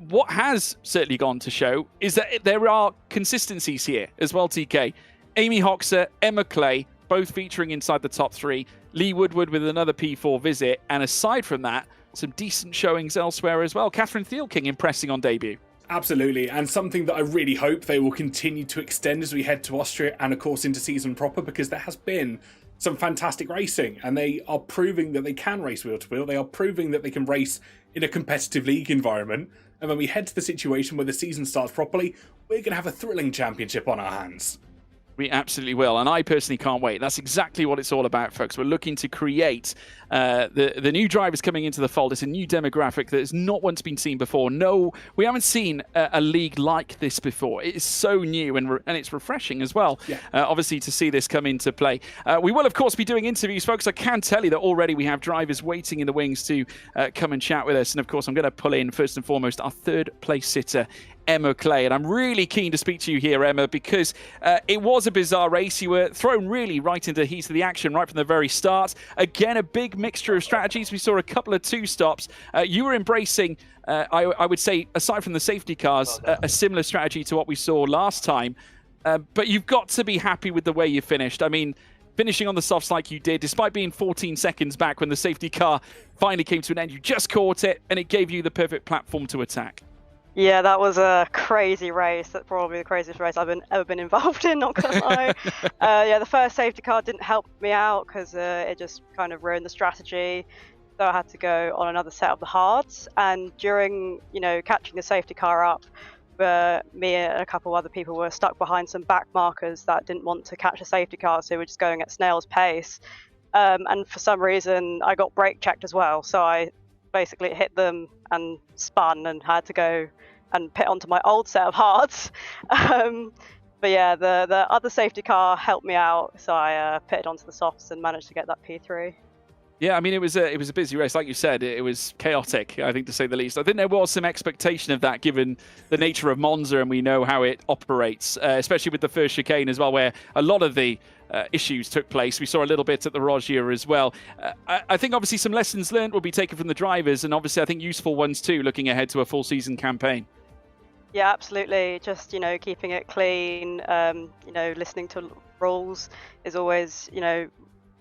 What has certainly gone to show is that there are consistencies here as well, TK. Amy Hoxer, Emma Clay, both featuring inside the top 3. Lee Woodward with another P4 visit. And aside from that, some decent showings elsewhere as well. Catherine Thielking impressing on debut. Absolutely, and something that I really hope they will continue to extend as we head to Austria and, of course, into season proper, because there has been some fantastic racing, and they are proving that they can race wheel to wheel. They are proving that they can race in a competitive league environment. And when we head to the situation where the season starts properly, we're going to have a thrilling championship on our hands. We absolutely will, and I personally can't wait. That's exactly what it's all about, folks. We're looking to create the new drivers coming into the fold. It's a new demographic that has not once been seen before. No, we haven't seen a league like this before. It is so new, and it's refreshing as well, yeah. Obviously, to see this come into play. We will, of course, be doing interviews, folks. I can tell you that already we have drivers waiting in the wings to come and chat with us. And, of course, I'm going to pull in, first and foremost, our 3rd place sitter, Emma Clay. And I'm really keen to speak to you here, Emma, because it was a bizarre race. You were thrown really right into the heat of the action right from the very start. Again, a big mixture of strategies. We saw a couple of 2-stops. You were embracing, I would say, aside from the safety cars, a similar strategy to what we saw last time. But you've got to be happy with the way you finished. I mean, finishing on the softs like you did, despite being 14 seconds back when the safety car finally came to an end, you just caught it, and it gave you the perfect platform to attack. Yeah, that was a crazy race. That's probably the craziest race I've ever been involved in, not gonna lie. Yeah, the first safety car didn't help me out because it just kind of ruined the strategy. So I had to go on another set of the hards. And during, catching the safety car up, me and a couple other people were stuck behind some back markers that didn't want to catch a safety car, so we were just going at snail's pace. And for some reason, I got brake checked as well. So I basically hit them and spun and had to go and pit onto my old set of hards. But yeah, the other safety car helped me out, so I pitted onto the softs and managed to get that P3. Yeah, I mean, it was a busy race. Like you said, it was chaotic, I think, to say the least. I think there was some expectation of that, given the nature of Monza, and we know how it operates, especially with the first chicane as well, where a lot of the issues took place. We saw a little bit at the Rogier as well. I think, obviously, some lessons learned will be taken from the drivers, and obviously, I think useful ones too, looking ahead to a full season campaign. Yeah, absolutely. Just, keeping it clean, listening to rules is always,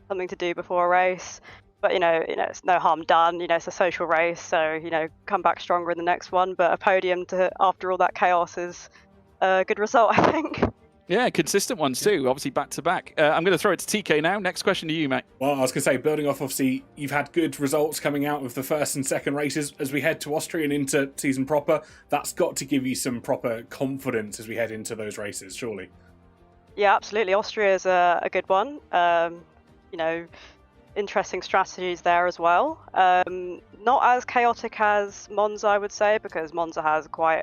something to do before a race. But, it's no harm done. It's a social race, so, come back stronger in the next one. But a podium after all that chaos is a good result, I think. Yeah, consistent ones too, obviously back to back. I'm going to throw it to TK now. Next question to you, mate. Well, I was going to say, building off, obviously, you've had good results coming out of the first and second races. As we head to Austria and into season proper, that's got to give you some proper confidence as we head into those races, surely. Yeah, absolutely. Austria is a good one. Interesting strategies there as well. Not as chaotic as Monza, I would say, because Monza has quite,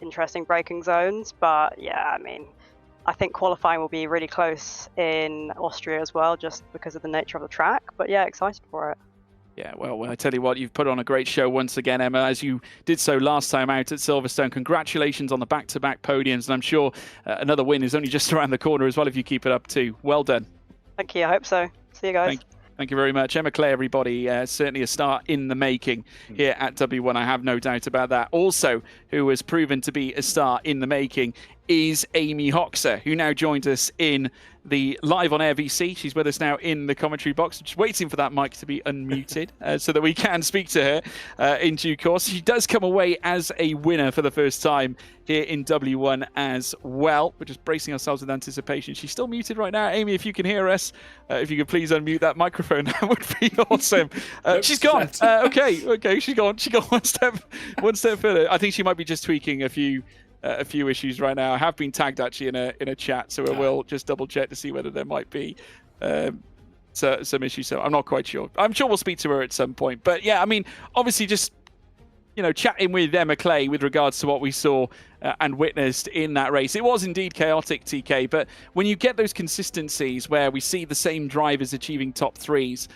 interesting braking zones. But yeah, I mean, I think qualifying will be really close in Austria as well, just because of the nature of the track. But yeah, excited for it. Yeah, well, I tell you what, you've put on a great show once again, Emma, as you did so last time out at Silverstone. Congratulations on the back-to-back podiums, and I'm sure another win is only just around the corner as well if you keep it up too. Well done. Thank you. I hope so. See you guys. Thank you very much. Emma Clay, everybody, certainly a star in the making here at W1. I have no doubt about that. Also, who has proven to be a star in the making is Amy Hoxer, who now joined us in the live on air VC. She's with us now in the commentary box, just waiting for that mic to be unmuted so that we can speak to her in due course. She does come away as a winner for the first time here in W1 as well. We're just bracing ourselves with anticipation. She's still muted right now. Amy, if you can hear us, if you could please unmute that microphone, that would be awesome. She's gone. Okay, she's gone. She got one step further. I think she might be just tweaking a few issues right now. I have been tagged actually in a chat, so I will just double check to see whether there might be some issues. So I'm not quite sure. I'm sure we'll speak to her at some point. But yeah, I mean, obviously just chatting with Emma Clay with regards to what we saw and witnessed in that race. It was indeed chaotic, TK, but when you get those consistencies where we see the same drivers achieving top threes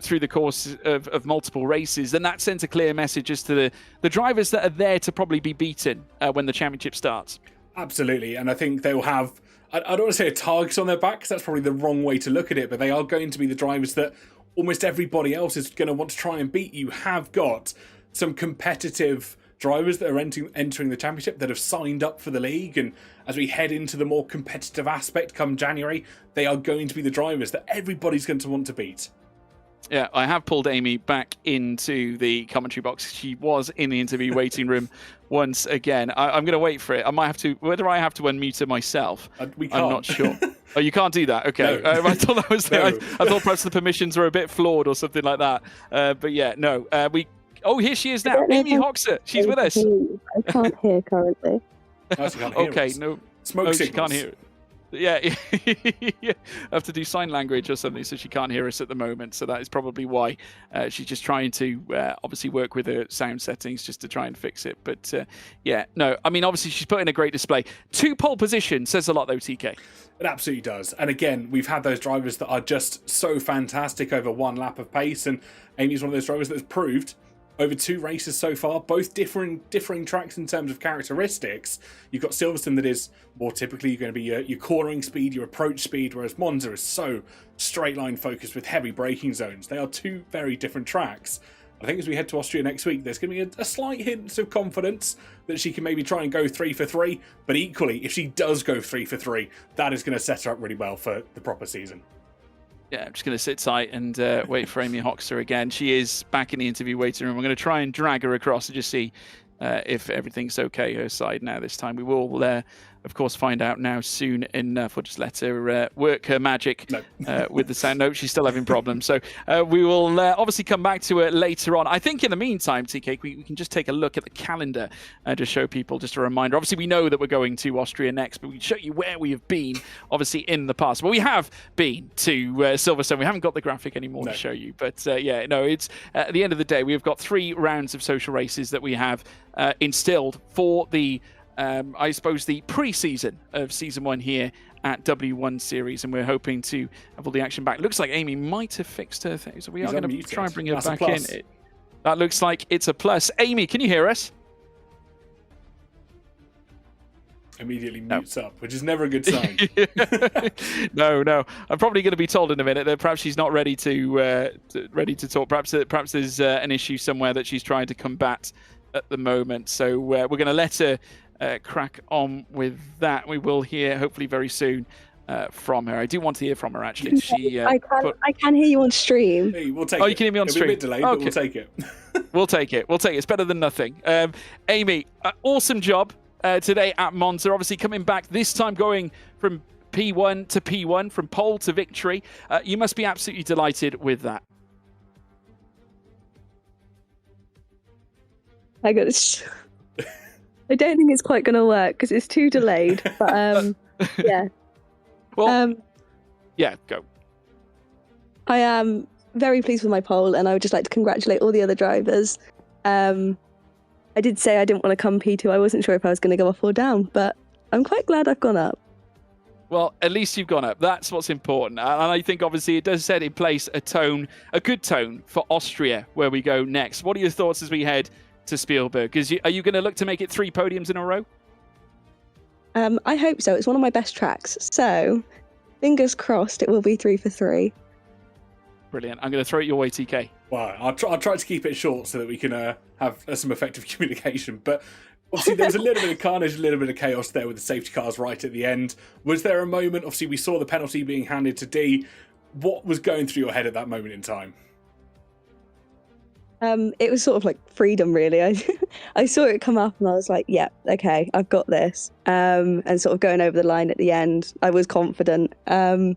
through the course of multiple races, then that sends a clear message as to the drivers that are there to probably be beaten when the championship starts. Absolutely, and I think they'll have, I don't want to say a target on their back, because that's probably the wrong way to look at it, but they are going to be the drivers that almost everybody else is going to want to try and beat. You have got some competitive drivers that are entering the championship that have signed up for the league, and as we head into the more competitive aspect come January, they are going to be the drivers that everybody's going to want to beat. Yeah, I have pulled Amy back into the commentary box. She was in the interview waiting room once again. I'm going to wait for it. I might have to, whether I have to unmute her myself, we can't. I'm not sure. Oh, you can't do that? Okay. No. I thought that was No. I thought perhaps the permissions were a bit flawed or something like that. But yeah, no. Oh, here she is now. Amy Hoxer. She's with us. I can't hear currently. Oh, she can't hear Okay, us. no. Smoke Oh, signals. she can't hear it. Yeah, I have to do sign language or something, so she can't hear us at the moment. So that is probably why she's just trying to obviously work with her sound settings just to try and fix it. But yeah, no, I mean, obviously she's put in a great display. 2 pole positions says a lot though, TK. It absolutely does. And again, we've had those drivers that are just so fantastic over one lap of pace, and Amy's one of those drivers that has proved over 2 races so far, both differing tracks in terms of characteristics. You've got Silverstone that is more typically going to be your cornering speed, your approach speed, whereas Monza is so straight line focused with heavy braking zones. They are 2 very different tracks. I think as we head to Austria next week, there's going to be a slight hint of confidence that she can maybe try and go 3 for 3. But equally, if she does go 3 for 3, that is going to set her up really well for the proper season. Yeah, I'm just going to sit tight and wait for Amy Hoxer again. She is back in the interview waiting room. I'm going to try and drag her across and just see if everything's okay her side now this time. We will, of course, find out now soon enough. We'll just let her work her magic with the sound. No, she's still having problems. So we will obviously come back to it later on. I think in the meantime, TK, we can just take a look at the calendar to show people just a reminder. Obviously, we know that we're going to Austria next, but we can show you where we have been, obviously, in the past. Well, we have been to Silverstone. We haven't got the graphic anymore to show you. But yeah, no, it's at the end of the day, we've got 3 rounds of social races that we have instilled for the I suppose the pre-season of season 1 here at W1 series, and we're hoping to have all the action back. Looks like Amy might have fixed her thing, so we are going to try and bring her back in. That looks like it's a plus. Amy, can you hear us? Immediately mutes up, which is never a good sign. No. I'm probably going to be told in a minute that perhaps she's not ready to talk. Perhaps there's an issue somewhere that she's trying to combat at the moment. So we're going to let her crack on with that. We will hear hopefully very soon from her. I do want to hear from her actually. I can hear you on stream. Hey, we'll take it. You can hear me on stream. It'll be a bit delayed, but we'll take it. We'll take it. It's better than nothing. Amy, awesome job today at Monza. Obviously coming back this time, going from P1 to P1, from pole to victory. You must be absolutely delighted with that. I don't think it's quite going to work because it's too delayed. But yeah. Well, yeah, go. I am very pleased with my pole, and I would just like to congratulate all the other drivers. I did say I didn't want to come P2. I wasn't sure if I was going to go up or down, but I'm quite glad I've gone up. Well, at least you've gone up. That's what's important. And I think, obviously, it does set in place a good tone for Austria, where we go next. What are your thoughts as we head to Spielberg? Are you going to look to make it 3 podiums in a row? I hope so. It's one of my best tracks. So, fingers crossed it will be 3 for 3. Brilliant. I'm going to throw it your way, TK. Well, I'll try to keep it short so that we can have some effective communication. But obviously there was a little bit of carnage, a little bit of chaos there with the safety cars right at the end. Was there a moment, obviously we saw the penalty being handed to D. What was going through your head at that moment in time? It was sort of like freedom, really. I saw it come up and I was like, yeah, okay, I've got this. And sort of going over the line at the end, I was confident. I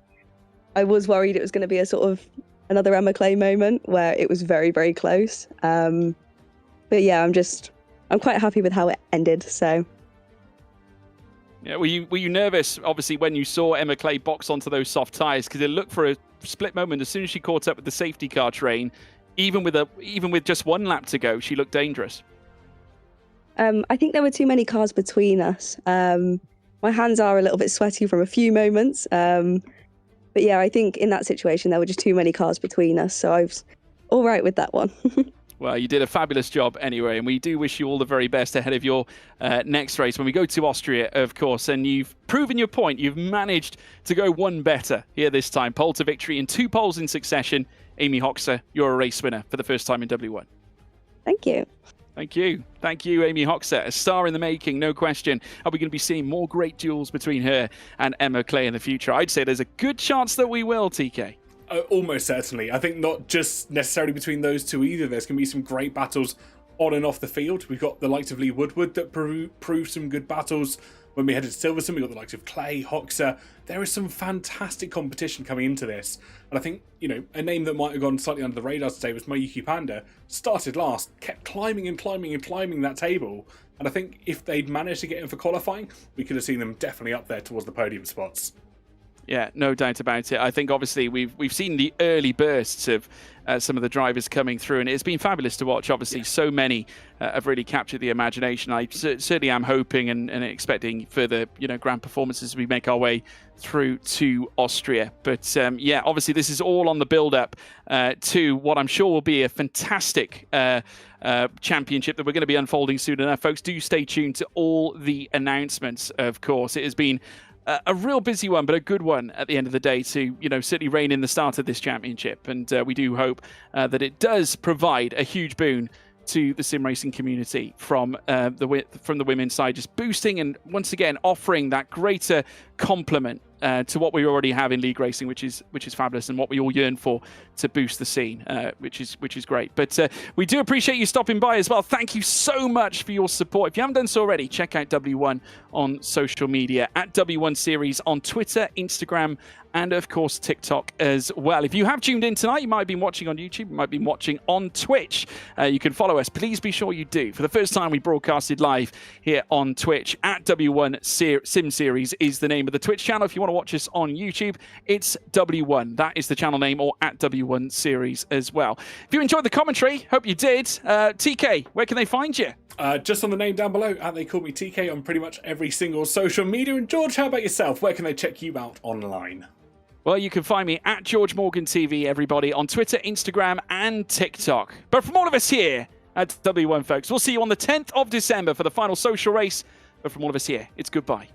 was worried it was going to be a sort of another Emma Clay moment where it was very, very close. But yeah, I'm quite happy with how it ended. So yeah, were you nervous, obviously, when you saw Emma Clay box onto those soft tyres? Because it looked for a split moment as soon as she caught up with the safety car train. Even with just 1 lap to go, she looked dangerous. I think there were too many cars between us. My hands are a little bit sweaty from a few moments. But yeah, I think in that situation, there were just too many cars between us. So I was all right with that one. Well, you did a fabulous job anyway, and we do wish you all the very best ahead of your next race when we go to Austria, of course. And you've proven your point. You've managed to go 1 better here this time. Pole to victory in 2 poles in succession. Amy Hoxer, you're a race winner for the first time in W1. Thank you. Thank you. Thank you, Amy Hoxer. A star in the making, no question. Are we going to be seeing more great duels between her and Emma Clay in the future? I'd say there's a good chance that we will, TK. Almost certainly. I think not just necessarily between those two either. There's going to be some great battles on and off the field. We've got the likes of Lee Woodward that proved some good battles when we headed to Silverstone. We've got the likes of Clay, Hoxer. There is some fantastic competition coming into this. And I think, a name that might have gone slightly under the radar today was Mayuki Panda. Started last, kept climbing and climbing and climbing that table. And I think if they'd managed to get in for qualifying, we could have seen them definitely up there towards the podium spots. Yeah, no doubt about it. I think obviously we've seen the early bursts of some of the drivers coming through, and it's been fabulous to watch. Obviously, so many have really captured the imagination. I certainly am hoping and expecting further, grand performances as we make our way through to Austria. But yeah, obviously this is all on the build-up to what I'm sure will be a fantastic championship that we're going to be unfolding soon enough. Folks, do stay tuned to all the announcements. Of course, it has been a real busy one, but a good one at the end of the day to, certainly rein in the start of this championship. And we do hope that it does provide a huge boon to the sim racing community from the women's side, just boosting and once again offering that greater complement to what we already have in league racing, which is fabulous, and what we all yearn for to boost the scene, which is great. But we do appreciate you stopping by as well. Thank you so much for your support. If you haven't done so already, check out W1 on social media at W1 Series on Twitter, Instagram, and of course TikTok as well. If you have tuned in tonight, you might have been watching on YouTube, you might have been watching on Twitch. You can follow us. Please be sure you do. For the first time, we broadcasted live here on Twitch at W1 Sim Series is the name of the Twitch channel. If you want to watch us on YouTube, it's W1. That is the channel name, or at W1 Series as well. If you enjoyed the commentary, hope you did. TK, where can they find you? Just on the name down below, They Call Me TK on pretty much every single social media. And George, how about yourself? Where can they check you out online? Well, you can find me at George Morgan TV, everybody, on Twitter, Instagram, and TikTok. But from all of us here at W1, folks, we'll see you on the 10th of December for the final social race. But from all of us here, it's goodbye.